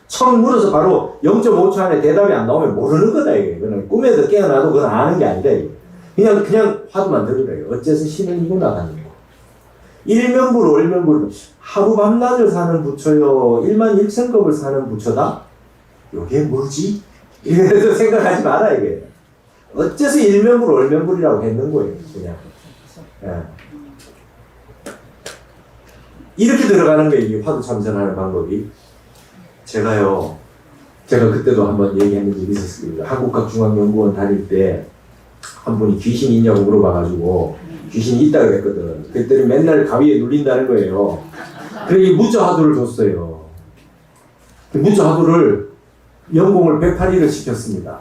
처음 물어서 바로 0.5초 안에 대답이 안 나오면 모르는 거다 이게. 그냥 꿈에서 깨어나도 그건 아는 게 아니다 이게. 그냥 화두만 들으래요. 어째서 신을 이고 나가는 거. 일면불 월면불 하루 밤낮을 사는 부처요 1만 1천급을 사는 부처다? 요게 뭐지? 이래서 생각하지 마라 이게. 어째서 일면불 월면불이라고 했는 거예요 그냥. 예. 이렇게 들어가는 거예요 이 화두 참선하는 방법이. 제가 그때도 한번 얘기한 적이 있었습니다. 한국학중앙연구원 다닐 때 한 분이 귀신이 있냐고 물어봐가지고 귀신이 있다고 그랬거든. 그랬더니 맨날 가위에 눌린다는 거예요. 그래서 이 무자 화두를 줬어요. 그 무자 화두를 연공을 108일을 시켰습니다.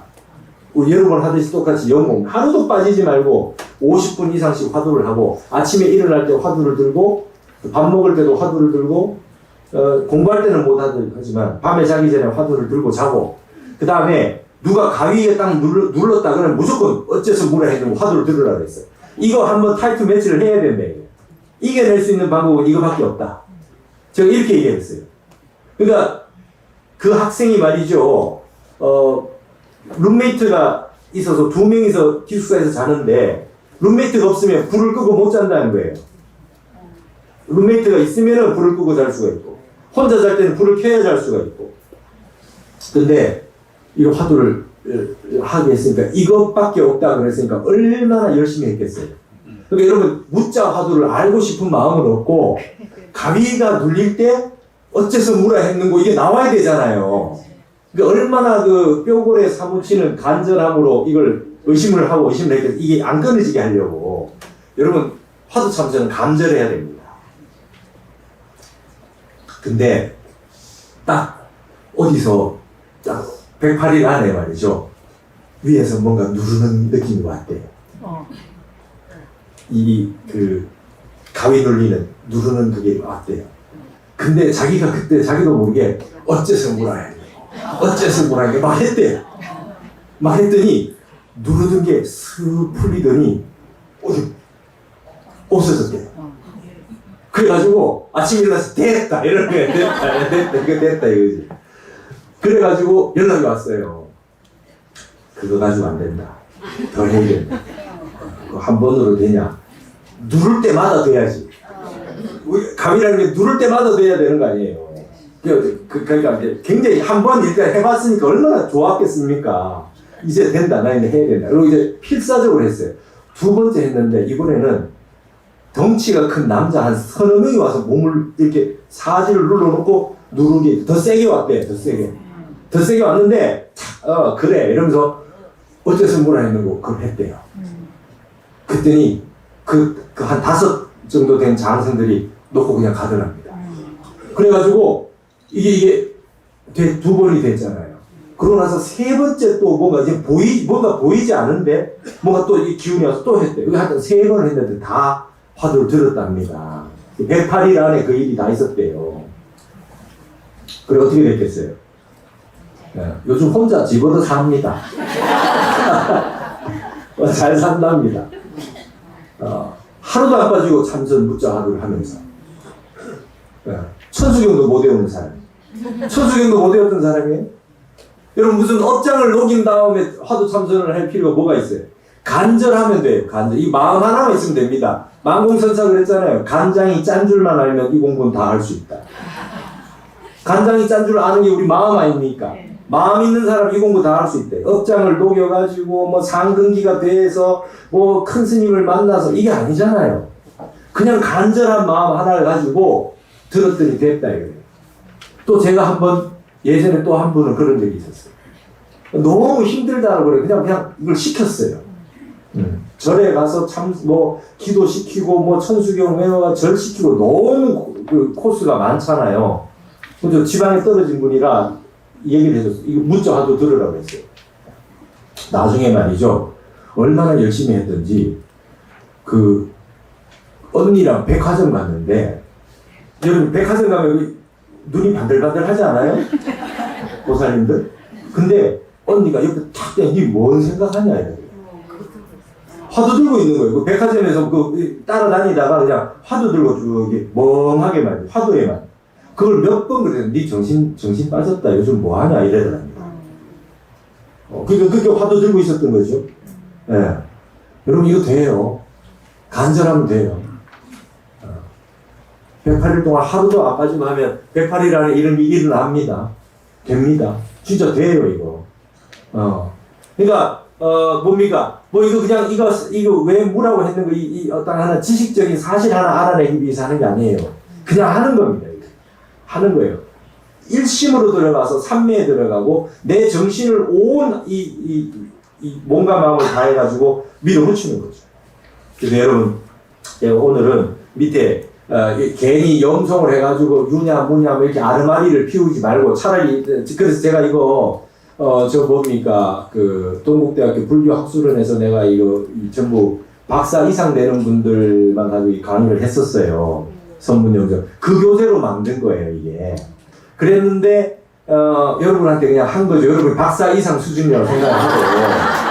우리 여러 번 하듯이 똑같이 연공 하루도 빠지지 말고 50분 이상씩 화두를 하고 아침에 일어날 때 화두를 들고 밥 먹을 때도 화두를 들고 공부할 때는 못 하지만 밤에 자기 전에 화두를 들고 자고 그 다음에 누가 가위에 딱 눌렀다 그러면 무조건 어째서 뭐라 했는고 화두를 들으라 그랬어요. 이거 한번 타이틀 매치를 해야 된다. 이겨낼 수 있는 방법은 이거밖에 없다. 제가 이렇게 얘기했어요. 그러니까 그 학생이 말이죠. 룸메이트가 있어서 2명이서 기숙사에서 자는데 룸메이트가 없으면 불을 끄고 못 잔다는 거예요. 룸메이트가 있으면 불을 끄고 잘 수가 있고 혼자 잘 때는 불을 켜야 잘 수가 있고. 근데 이 화두를 하게 했으니까 이것밖에 없다 그랬으니까 얼마나 열심히 했겠어요. 그러니까 여러분 무자 화두를 알고 싶은 마음은 없고 가위가 눌릴 때 어째서 무라 했는고 이게 나와야 되잖아요. 그러니까 얼마나 그 뼈골에 사무치는 간절함으로 이걸 의심을 했겠어요. 이게 안 끊어지게 하려고. 여러분 화두 참선은 간절해야 됩니다. 근데 딱 어디서 딱 108일 안에 말이죠. 위에서 뭔가 누르는 느낌이 왔대요. 그 가위 눌리는 누르는 그게 왔대요. 근데 자기가 그때 자기도 모르게 어째서 뭐라 해, 어째서 뭐라 해 말했대요. 말했더니 누르던 게 슥 풀리더니 없어졌대요. 그래가지고 아침 일어나서 됐다 이런 거야. 됐다 이거 됐다 이거지. 그래가지고 연락이 왔어요. 그거 가지고 안 된다. 더 해야 된다. 그거 한 번으로 되냐? 누를 때마다 돼야지. 감이라는 게 누를 때마다 돼야 되는 거 아니에요. 그러니까 이제 굉장히 한 번 일단 해봤으니까 얼마나 좋았겠습니까? 이제 된다. 나 이제 해야 된다. 그리고 이제 필사적으로 했어요. 두 번째 했는데 이번에는 덩치가 큰 남자 한 서너 명이 와서 몸을 이렇게 사지를 눌러놓고 누르기 더 세게 왔대. 더 세게. 더 세게 왔는데 그래 이러면서 어째서 뭐라 했는 거 그걸 했대요. 그랬더니 그 한 5 정도 된 장성들이 놓고 그냥 가더랍니다. 그래가지고 이게 2번이 됐잖아요. 그러고 나서 3번째 또 뭔가 이제 뭔가 보이지 않은데 뭔가 또 이 기운이 와서 또 했대. 그게 하여튼 3번을 했는데 다 화두를 들었답니다. 108일 안에 그 일이 다 있었대요. 그래 어떻게 됐겠어요? 네, 요즘 혼자 집어도 삽니다. 잘 산답니다. 하루도 안 빠지고 참선 묻자 하루를 하면서 천수경도 못 외우는 사람, 천수경도 못 외웠던 사람이에요. 여러분 무슨 업장을 녹인 다음에 화두 참선을 할 필요가 뭐가 있어요? 간절하면 돼요. 간절. 이 마음 하나만 있으면 됩니다. 만공선사 그랬잖아요. 간장이 짠 줄만 알면 이 공부는 다 할 수 있다. 간장이 짠 줄 아는 게 우리 마음 아닙니까? 마음 있는 사람 이 공부 다 할 수 있대. 업장을 녹여가지고 뭐 상근기가 돼서 뭐 큰 스님을 만나서 이게 아니잖아요. 그냥 간절한 마음 하나를 가지고 들었더니 됐다 이거예요. 또 제가 예전에 또 한 분은 그런 적이 있었어요. 너무 힘들다고 그래. 그냥 이걸 시켰어요. 절에 가서 기도시키고 뭐 천수경 외워가 절시키고 너무 그 코스가 많잖아요. 근데 지방에 떨어진 분이라 얘기를 해줬어요. 이거 문자 화두 들으라고 했어요. 나중에 말이죠. 얼마나 열심히 했던지 그 언니랑 백화점 갔는데 여러분 백화점 가면 눈이 반들반들 하지 않아요? 보살님들? 근데 언니가 옆에 탁 대니 니 뭔 생각하냐 이래요. 화두 들고 있는 거예요. 그 백화점에서 따라다니다가 그냥 화두 들고 쭉 멍하게만 화두에만 그걸 몇 번 그래서 니 정신 빠졌다 요즘 뭐 하냐 이래더랍니다. 그게 화두 들고 있었던 거죠. 네. 여러분 이거 돼요. 간절하면 돼요. 108일 동안 하루도 안 빠지면 하면 108일이라는 이름이 일어납니다. 됩니다. 진짜 돼요 이거. 그러니까 뭡니까? 뭐 이거 그냥 이거 왜 뭐라고 했는 거 이 어떤 하나 지식적인 사실 하나 알아내기 위해서 하는 게 아니에요. 그냥 하는 겁니다. 하는 거예요. 일심으로 들어가서 삼매에 들어가고 내 정신을 온 이 몸과 마음을 다해가지고 밀어붙이는 거죠. 그래서 여러분 오늘은 밑에 괜히 염송을 해가지고 유냐 무냐 뭐 이렇게 아르마리를 피우지 말고 차라리 그래서 제가 이거 뭡니까 그 동국대학교 불교학술원에서 내가 이거 전부 박사 이상 되는 분들만 가지고 강의를 했었어요. 선문영정 그 교재로 만든 거예요 이게. 그랬는데 여러분한테 그냥 한 거죠. 여러분 박사 이상 수준이라고 생각하고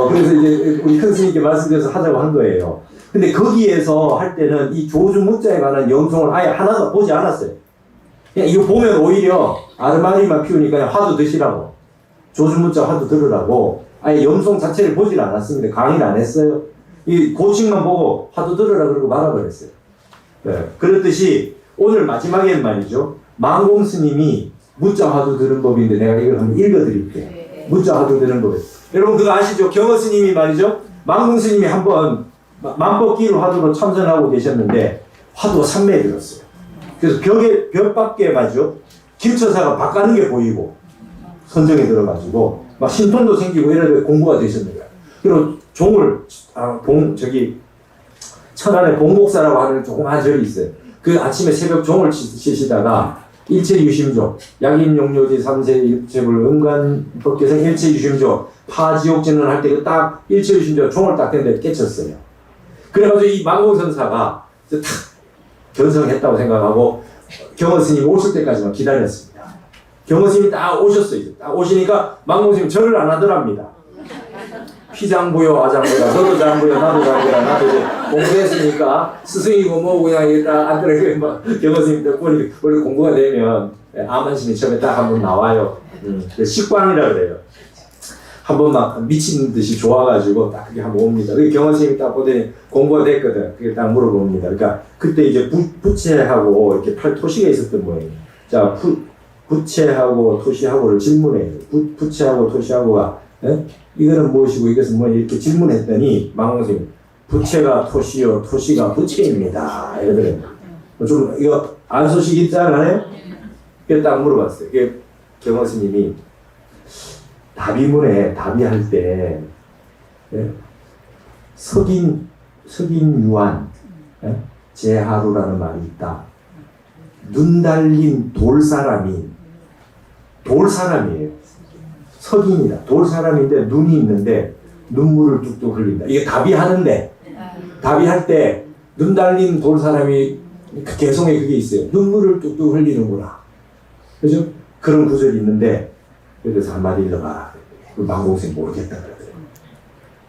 그래서 이제 우리 큰 스님께 말씀드려서 하자고 한 거예요. 근데 거기에서 할 때는 이 조주문자에 관한 염송을 아예 하나도 보지 않았어요. 그냥 이거 보면 오히려 아르마리만 피우니까 그냥 화두 드시라고. 조주문자 화두 들으라고. 아예 염송 자체를 보질 않았습니다. 강의를 안 했어요. 이 고칭만 보고 화두 들으라 그러고 말아버렸어요. 네. 그렇듯이 오늘 마지막엔 말이죠. 망공 스님이 문자 화두 들은 법인데 내가 이걸 한번 읽어드릴게요. 문자 화두 들은 법. 여러분 그거 아시죠? 경어 스님이 말이죠. 망공 스님이 한번 만법기로 화두로 참선하고 계셨는데 화두가 3매에 들었어요. 그래서 벽 밖에 말이죠. 김처사가 박 가는 게 보이고 선정에 들어가지고 막 신통도 생기고 이런 공부가 되셨는 거예요. 그리고 종을 천안에 봉목사라고 하는 조그마한 절이 있어요. 그 아침에 새벽 종을 치시다가 일체유심조, 약인용료지 3세 입체불 음간법계성 일체유심조, 파지옥진을 할 때 딱 일체유심조 종을 딱 댔는데 깨쳤어요. 그래가지고 이 망공선사가 탁 견성했다고 생각하고 경허스님이 오실 때까지만 기다렸습니다. 경허스님이 딱 오셨어요. 딱 오시니까 망공스님이 절을 안 하더랍니다. 피장부요, 아장부요, 너도 장부요, 나도 장부야, 나도 이제 공부했으니까 스승이고 뭐고 그냥 일단 안 그래. 막 경허스님 때 보니 원래 공부가 되면 암만심이 처음에 딱 한번 나와요. 식광이라 그래요. 한번 막 미친 듯이 좋아가지고 딱 그게 한번 옵니다. 그게 경허스님이 딱 보더니 공부가 됐거든. 그게 딱 물어봅니다. 그러니까 그때 이제 부채하고 이렇게 토시가 있었던 모양이에요. 자, 부채하고 토시하고를 질문해요. 부채하고 토시하고가 이거는 무엇이고 이것은 뭐 이렇게 질문했더니 망공스님이 부채가 토시요 토시가 부채입니다. 이러더래요. 좀 이거 안 소식이 짠하네요? 그래서 딱 물어봤어요. 이게 경허스님이 답의문에 답의할 때 석인유한 제하루라는 말이 있다. 눈 달린 돌사람이에요. 석인이다. 돌사람인데 눈이 있는데 눈물을 뚝뚝 흘린다. 이게 답의하는데 답의할 때 눈 달린 돌사람이 그 개성에 그게 있어요. 눈물을 뚝뚝 흘리는구나. 그죠? 그런 구절이 있는데 그래서 한마디 읽어봐. 그 망공스님 모르겠다 그러더라고요.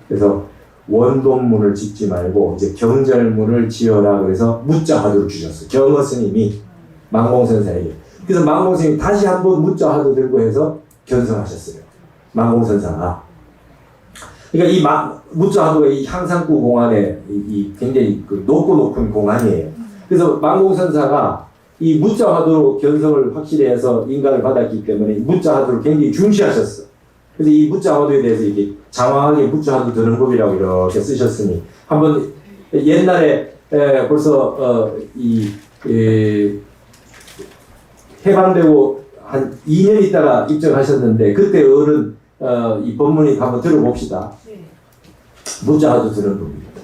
그래서 원동문을 짓지 말고 이제 경절문을 지어라 그래서 무자화두를 주셨어요. 경허스님이 망공선사에게. 그래서 망공스님이 다시 한번 무자화두 들고 해서 견성하셨어요. 망공선사가. 그러니까 이 무자화두가 이 향상구 공안에 이 굉장히 그 높은 공안이에요. 그래서 망공선사가 이 무자화두로 견성을 확실히 해서 인간을 받았기 때문에 무자화두를 굉장히 중시하셨어. 그래서 이 무자화두에 대해서 이게 장황하게 무자화두 드는 법이라고 이렇게 쓰셨으니 한번 옛날에 벌써 해방되고 한 2년 있다가 입정하셨는데 그때 어른 이 법문이 한번 들어봅시다. 무자화두 드는 법입니다.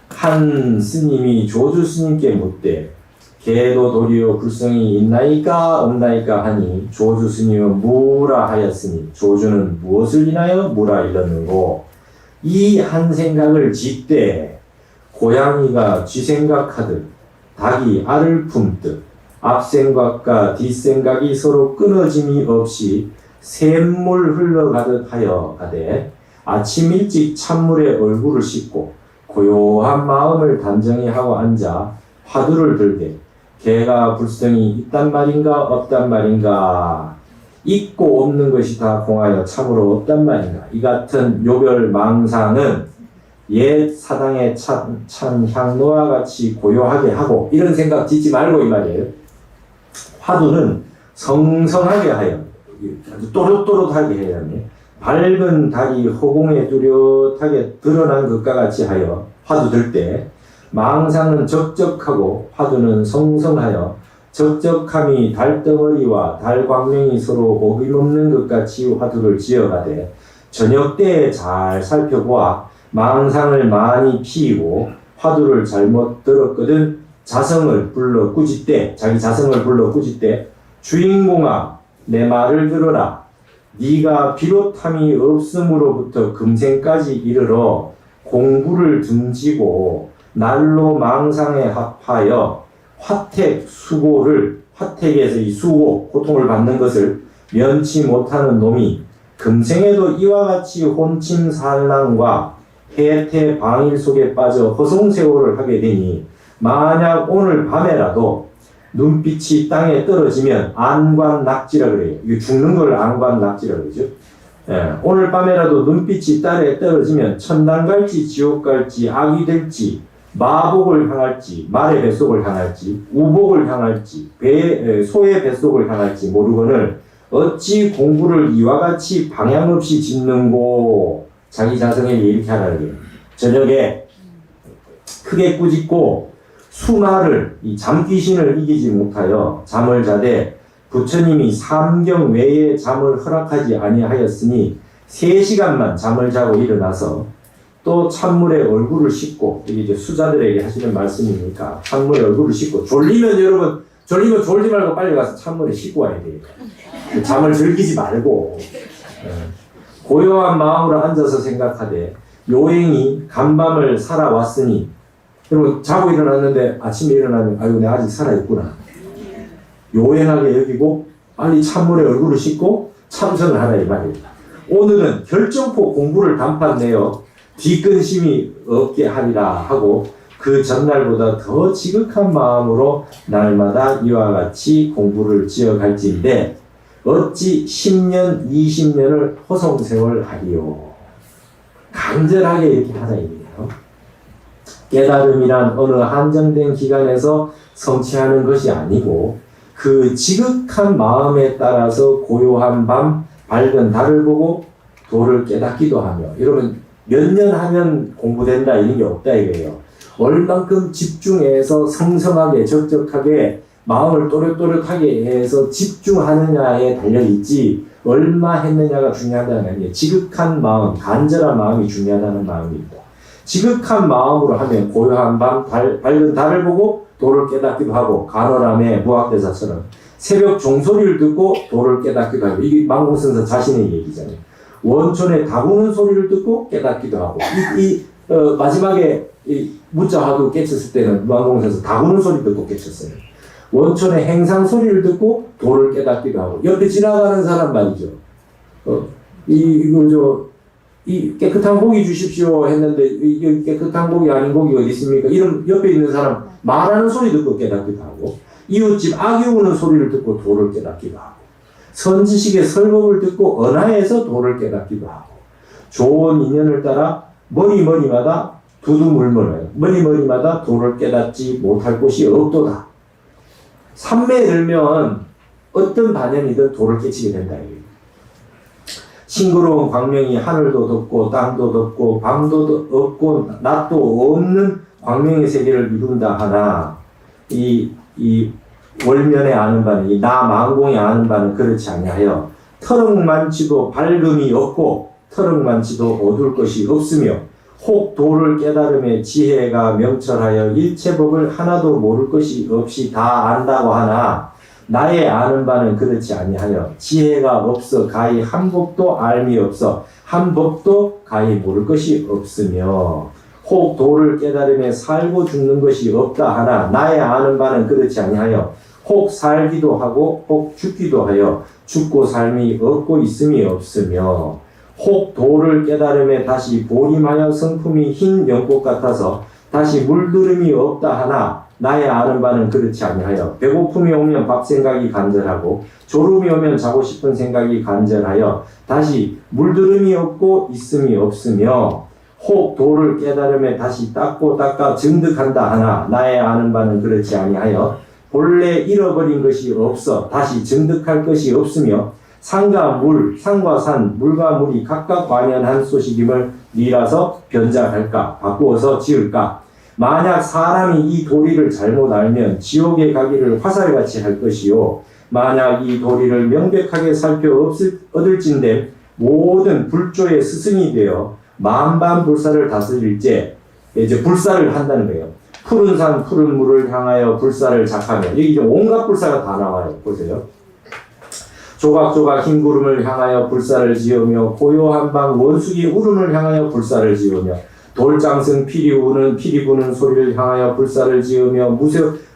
한 스님이 조주 스님께 묻되 개도 도리어 불성이 있나이까 없나이까 하니 조주 스님은 무라 하였으니 조주는 무엇을 인하여 무라 일렀는고 이 한 생각을 짓되 고양이가 쥐생각하듯 닭이 알을 품듯 앞생각과 뒷생각이 서로 끊어짐이 없이 샘물 흘러가듯 하여 가되 아침 일찍 찬물에 얼굴을 씻고 고요한 마음을 단정히 하고 앉아 화두를 들되 개가 불성이 있단 말인가 없단 말인가 있고 없는 것이 다 공하여 참으로 없단 말인가 이 같은 요별 망상은 옛 사당의 찬 향로와 같이 고요하게 하고 이런 생각 짓지 말고 이 말이에요. 화두는 성성하게 하여 아주 또렷또렷하게 해야 하네. 밝은 달이 허공에 뚜렷하게 드러난 것과 같이 하여 화두 들 때 망상은 적적하고 화두는 성성하여 적적함이 달덩어리와 달광명이 서로 어김없는 것 같이 화두를 지어가되 저녁 때에 잘 살펴보아 망상을 많이 피우고 화두를 잘못 들었거든 자성을 불러 꾸짖되 자기 자성을 불러 꾸짖되 주인공아 내 말을 들어라 네가 비롯함이 없음으로부터 금생까지 이르러 공부를 등지고 날로 망상에 합하여 화택 수고를 화택에서 이 수고 고통을 받는 것을 면치 못하는 놈이 금생에도 이와 같이 혼침산란과 해태 방일 속에 빠져 허송세월을 하게 되니 만약 오늘 밤에라도 눈빛이 땅에 떨어지면 안관낙지라 그래요. 이거 죽는 걸 안관낙지라 그러죠. 오늘 밤에라도 눈빛이 땅에 떨어지면 천당 갈지 지옥 갈지 악이 될지 마복을 향할지 말의 뱃속을 향할지 우복을 향할지 소의 뱃속을 향할지 모르거늘 어찌 공부를 이와 같이 방향 없이 짓는고 자기 자성에게 이렇게 하라는 거예요. 저녁에 크게 꾸짖고 수마를 이 잠귀신을 이기지 못하여 잠을 자되 부처님이 삼경 외에 잠을 허락하지 아니하였으니 3시간만 잠을 자고 일어나서 또 찬물에 얼굴을 씻고 이게 이제 수자들에게 하시는 말씀이니까 찬물에 얼굴을 씻고 졸리면 여러분 졸리면 졸지 말고 빨리 가서 찬물에 씻고 와야 돼요. 잠을 즐기지 말고. 고요한 마음으로 앉아서 생각하되 요행이 간밤을 살아왔으니, 여러분 자고 일어났는데 아침에 일어나면 아유 내가 아직 살아있구나. 요행하게 여기고 빨리 찬물에 얼굴을 씻고 참선을 하라 이 말입니다. 오늘은 결정코 공부를 단판내어 뒤끈심이 없게 하리라 하고 그 전날보다 더 지극한 마음으로 날마다 이와 같이 공부를 지어갈지인데 어찌 10년, 20년을 허송세월하리요. 간절하게 이렇게 하자 이거예요. 깨달음이란 어느 한정된 기간에서 성취하는 것이 아니고 그 지극한 마음에 따라서 고요한 밤 밝은 달을 보고 도를 깨닫기도 하며, 여러분 몇 년 하면 공부된다 이런 게 없다 이거예요. 얼만큼 집중해서 성성하게 적적하게 마음을 또렷또렷하게 해서 집중하느냐에 달려있지 얼마 했느냐가 중요하다는 게 아니에요. 지극한 마음, 간절한 마음이 중요하다는 마음입니다. 지극한 마음으로 하면 고요한 밤 밝은 달을 보고 도를 깨닫기도 하고, 간호람의 무학대사처럼 새벽 종소리를 듣고 도를 깨닫기도 하고, 이게 망공선사 자신의 얘기잖아요. 원촌의 다구는 소리를 듣고 깨닫기도 하고, 마지막에 무자화도 깨쳤을 때는 망공선사 다구는 소리 듣고 깨쳤어요. 원촌의 행상 소리를 듣고 도를 깨닫기도 하고, 옆에 지나가는 사람 말이죠. 이 깨끗한 고기 주십시오 했는데 이 깨끗한 고기 아닌 고기 어디 있습니까? 이런 옆에 있는 사람 말하는 소리 듣고 깨닫기도 하고, 이웃집 아기 우는 소리를 듣고 도를 깨닫기도 하고, 선지식의 설법을 듣고 언하에서 도를 깨닫기도 하고, 좋은 인연을 따라 머리마다 두두물물해요. 머리마다 도를 깨닫지 못할 곳이 없도다. 삼매에 들면 어떤 반연이든 도를 깨치게 된다. 싱그러운 광명이 하늘도 덮고 땅도 덮고 밤도 없고 낮도 없는 광명의 세계를 이룬다 하나, 이 월면에 아는 바는, 이 나 망공에 아는 바는 그렇지 아니하여 터럭만치도 밝음이 없고 터럭만치도 어두울 것이 없으며 혹 도를 깨달음에 지혜가 명철하여 일체법을 하나도 모를 것이 없이 다 안다고 하나, 나의 아는 바는 그렇지 아니하여 지혜가 없어 가히 한 법도 알미 없어 한 법도 가히 모를 것이 없으며 혹 도를 깨달음에 살고 죽는 것이 없다 하나, 나의 아는 바는 그렇지 아니하여 혹 살기도 하고 혹 죽기도 하여 죽고 삶이 없고 있음이 없으며 혹 도를 깨달음에 다시 보림하여 성품이 흰 연꽃 같아서 다시 물들음이 없다 하나, 나의 아는 바는 그렇지 아니하여 배고픔이 오면 밥 생각이 간절하고 졸음이 오면 자고 싶은 생각이 간절하여 다시 물들음이 없고 있음이 없으며 혹 도를 깨달음에 다시 닦고 닦아 증득한다 하나, 나의 아는 바는 그렇지 아니하여 본래 잃어버린 것이 없어 다시 증득할 것이 없으며 산과 산, 물과 물이 각각 관연한 소식임을 니라서 변작할까 바꾸어서 지을까. 만약 사람이 이 도리를 잘못 알면 지옥에 가기를 화살같이 할 것이요, 만약 이 도리를 명백하게 살펴 얻을진대 모든 불조의 스승이 되어 만반불사를 다스릴제, 이제 불사를 한다는 거예요. 푸른 산 푸른 물을 향하여 불사를 작하며, 여기 이제 온갖 불사가 다 나와요. 보세요. 조각조각 흰 구름을 향하여 불사를 지으며 고요한 밤 원숭이 울음을 향하여 불사를 지으며 돌장승 피리 부는 소리를 향하여 불사를 지으며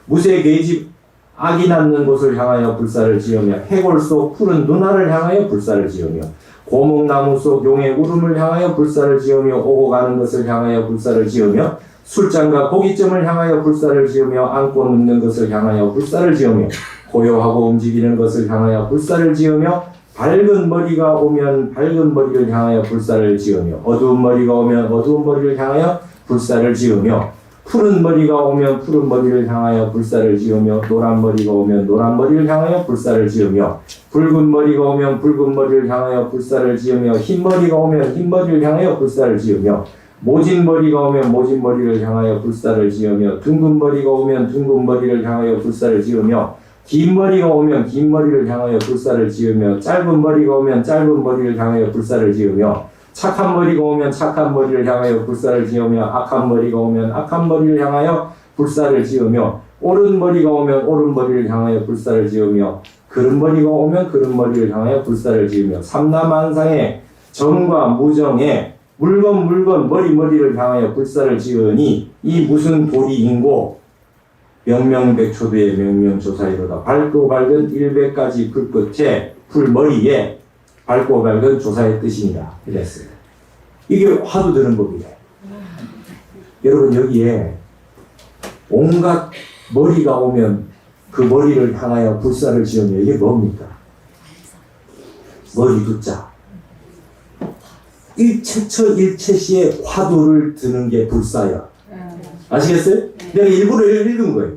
무쇠 계집 악이 낳는 곳을 향하여 불사를 지으며 해골 속 푸른 누나를 향하여 불사를 지으며 고목나무 속 용의 울음을 향하여 불사를 지으며 오고 가는 것을 향하여 불사를 지으며 술잔과 고깃점을 향하여 불사를 지으며 안고 눕는 것을 향하여 불사를 지으며 고요하고 움직이는 것을 향하여 불사를 지으며 밝은 머리가 오면 밝은 머리를 향하여 불사를 지으며 어두운 머리가 오면 어두운 머리를 향하여 불사를 지으며 푸른 머리가 오면 푸른 머리를 향하여 불사를 지으며 노란 머리가 오면 노란 머리를 향하여 불사를 지으며 붉은 머리가 오면 붉은 머리를 향하여 불사를 지으며 흰 머리가 오면 흰 머리를 향하여 불사를 지으며 모진 머리가 오면 모진 머리를 향하여 불사를 지으며 둥근 머리가 오면 둥근 머리를 향하여 불사를 지으며 긴 머리가 오면 긴 머리를 향하여 불사를 지으며 짧은 머리가 오면 짧은 머리를 향하여 불사를 지으며 착한 머리가 오면 착한 머리를 향하여 불사를 지으며 악한 머리가 오면 악한 머리를 향하여 불사를 지으며 오른머리가 오면 오른머리를 향하여 불사를 지으며 그른머리가 오면 그른머리를 향하여 불사를 지으며 삼라만상에 정과 무정에 물건 머리를 향하여 불사를 지으니 이 무슨 도리인고 명명백초도의 명명조사이로다. 밝고 밝은 일백가지 불끝에 불머리에 밝고 밝은 조사의 뜻이니라. 이랬어요. 이게 화두 드는 법이에요. 여러분 여기에 온갖 머리가 오면 그 머리를 향하여 불사를 지으며 이게 뭡니까? 머리 두자. 일체처 일체시에 화두를 드는 게 불사야. 아시겠어요? 내가 일부러 읽은 거예요.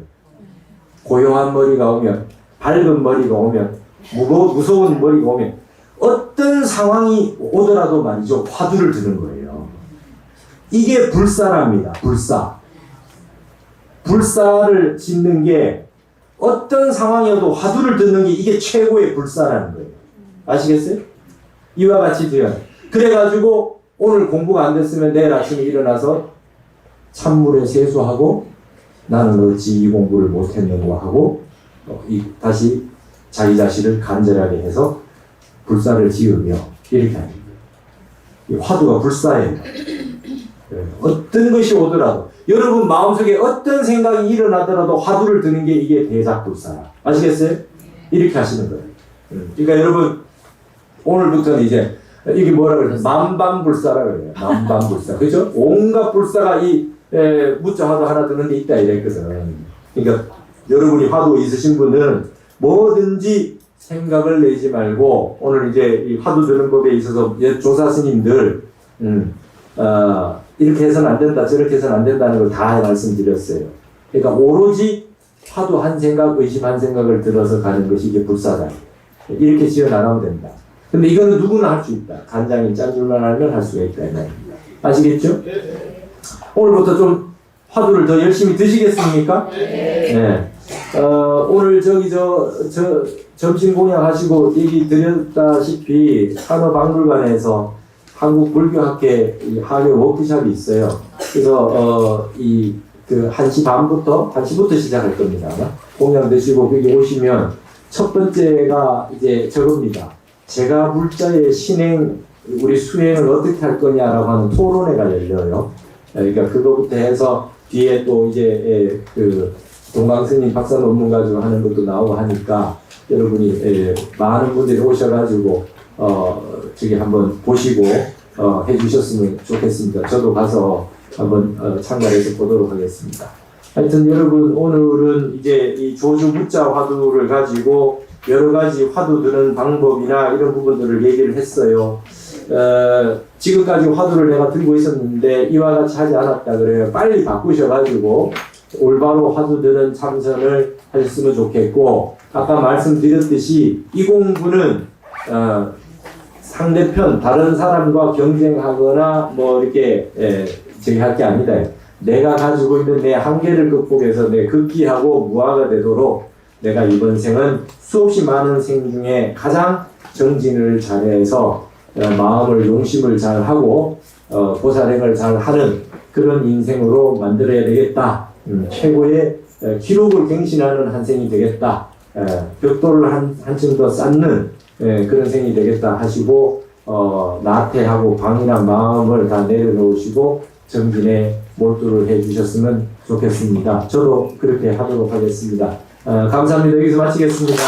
고요한 머리가 오면, 밝은 머리가 오면, 무서운 머리가 오면 어떤 상황이 오더라도 말이죠. 화두를 드는 거예요. 이게 불사랍니다. 불사. 불사를 짓는 게 어떤 상황이어도 화두를 듣는 게 이게 최고의 불사라는 거예요. 아시겠어요? 이와 같이 돼요. 그래가지고 오늘 공부가 안 됐으면 내일 아침에 일어나서 찬물에 세수하고 나는 어찌 이 공부를 못했는가 하고 다시 자기 자신을 간절하게 해서 불사를 지으며 이렇게 합니다. 이 화두가 불사예요. 어떤 것이 오더라도 여러분 마음속에 어떤 생각이 일어나더라도 화두를 드는 게 이게 대작불사라. 아시겠어요? 이렇게 하시는 거예요. 그러니까 여러분 오늘부터는 이제 이게 뭐라 그래요? 만반불사라 그래요. 만반불사. 그죠? 온갖 불사가 이 무자 화두 하나 드는 데 있다 이랬거든. 그러니까 여러분이 화두 있으신 분은 뭐든지 생각을 내지 말고 오늘 이제 이 화두 드는 법에 있어서 조사 스님들 이렇게 해서는 안 된다 저렇게 해서는 안 된다는 걸 다 말씀드렸어요. 그러니까 오로지 화두 한 생각 의심 한 생각을 들어서 가는 것이 이게 불사다. 이렇게 지어 나가면 된다. 근데 이거는 누구나 할 수 있다. 간장이 짠 줄만 알면 할 수가 있다. 아시겠죠? 오늘부터 좀 화두를 더 열심히 드시겠습니까? 네. 오늘 점심 공양하시고 얘기 드렸다시피 산업박물관에서 한국 불교학회 하교 워크숍이 있어요. 그래서 1시 반부터 시작할 겁니다. 공양 드시고 거기 오시면 첫 번째가 이제 저겁니다. 제가 불자의 신행 우리 수행을 어떻게 할 거냐라고 하는 토론회가 열려요. 그러니까 그거부터 해서 뒤에 또 이제 동강스님 박사 논문 가지고 하는 것도 나오고 하니까 여러분이 많은 분들이 오셔가지고 저기 한번 보시고 해주셨으면 좋겠습니다. 저도 가서 한번 참가해서 보도록 하겠습니다. 하여튼 여러분 오늘은 이제 이 조주 무자 화두를 가지고 여러 가지 화두 드는 방법이나 이런 부분들을 얘기를 했어요. 지금까지 화두를 내가 들고 있었는데 이와 같이 하지 않았다 그래요. 빨리 바꾸셔가지고 올바로 화두 드는 참선을 하셨으면 좋겠고 아까 말씀드렸듯이 이 공부는 상대편 다른 사람과 경쟁하거나 뭐 이렇게 저기 할 게 아니다. 내가 가지고 있는 내 한계를 극복해서 내 극기하고 무아가 되도록 내가 이번 생은 수없이 많은 생 중에 가장 정진을 잘해서 마음을 용심을 잘하고 보살행을 잘하는 그런 인생으로 만들어야 되겠다. 최고의 기록을 갱신하는 한 생이 되겠다. 벽돌을 한층 더 쌓는 그런 생이 되겠다 하시고 나태하고 방인한 마음을 다 내려놓으시고 정진에 몰두를 해주셨으면 좋겠습니다. 저도 그렇게 하도록 하겠습니다. 감사합니다. 여기서 마치겠습니다.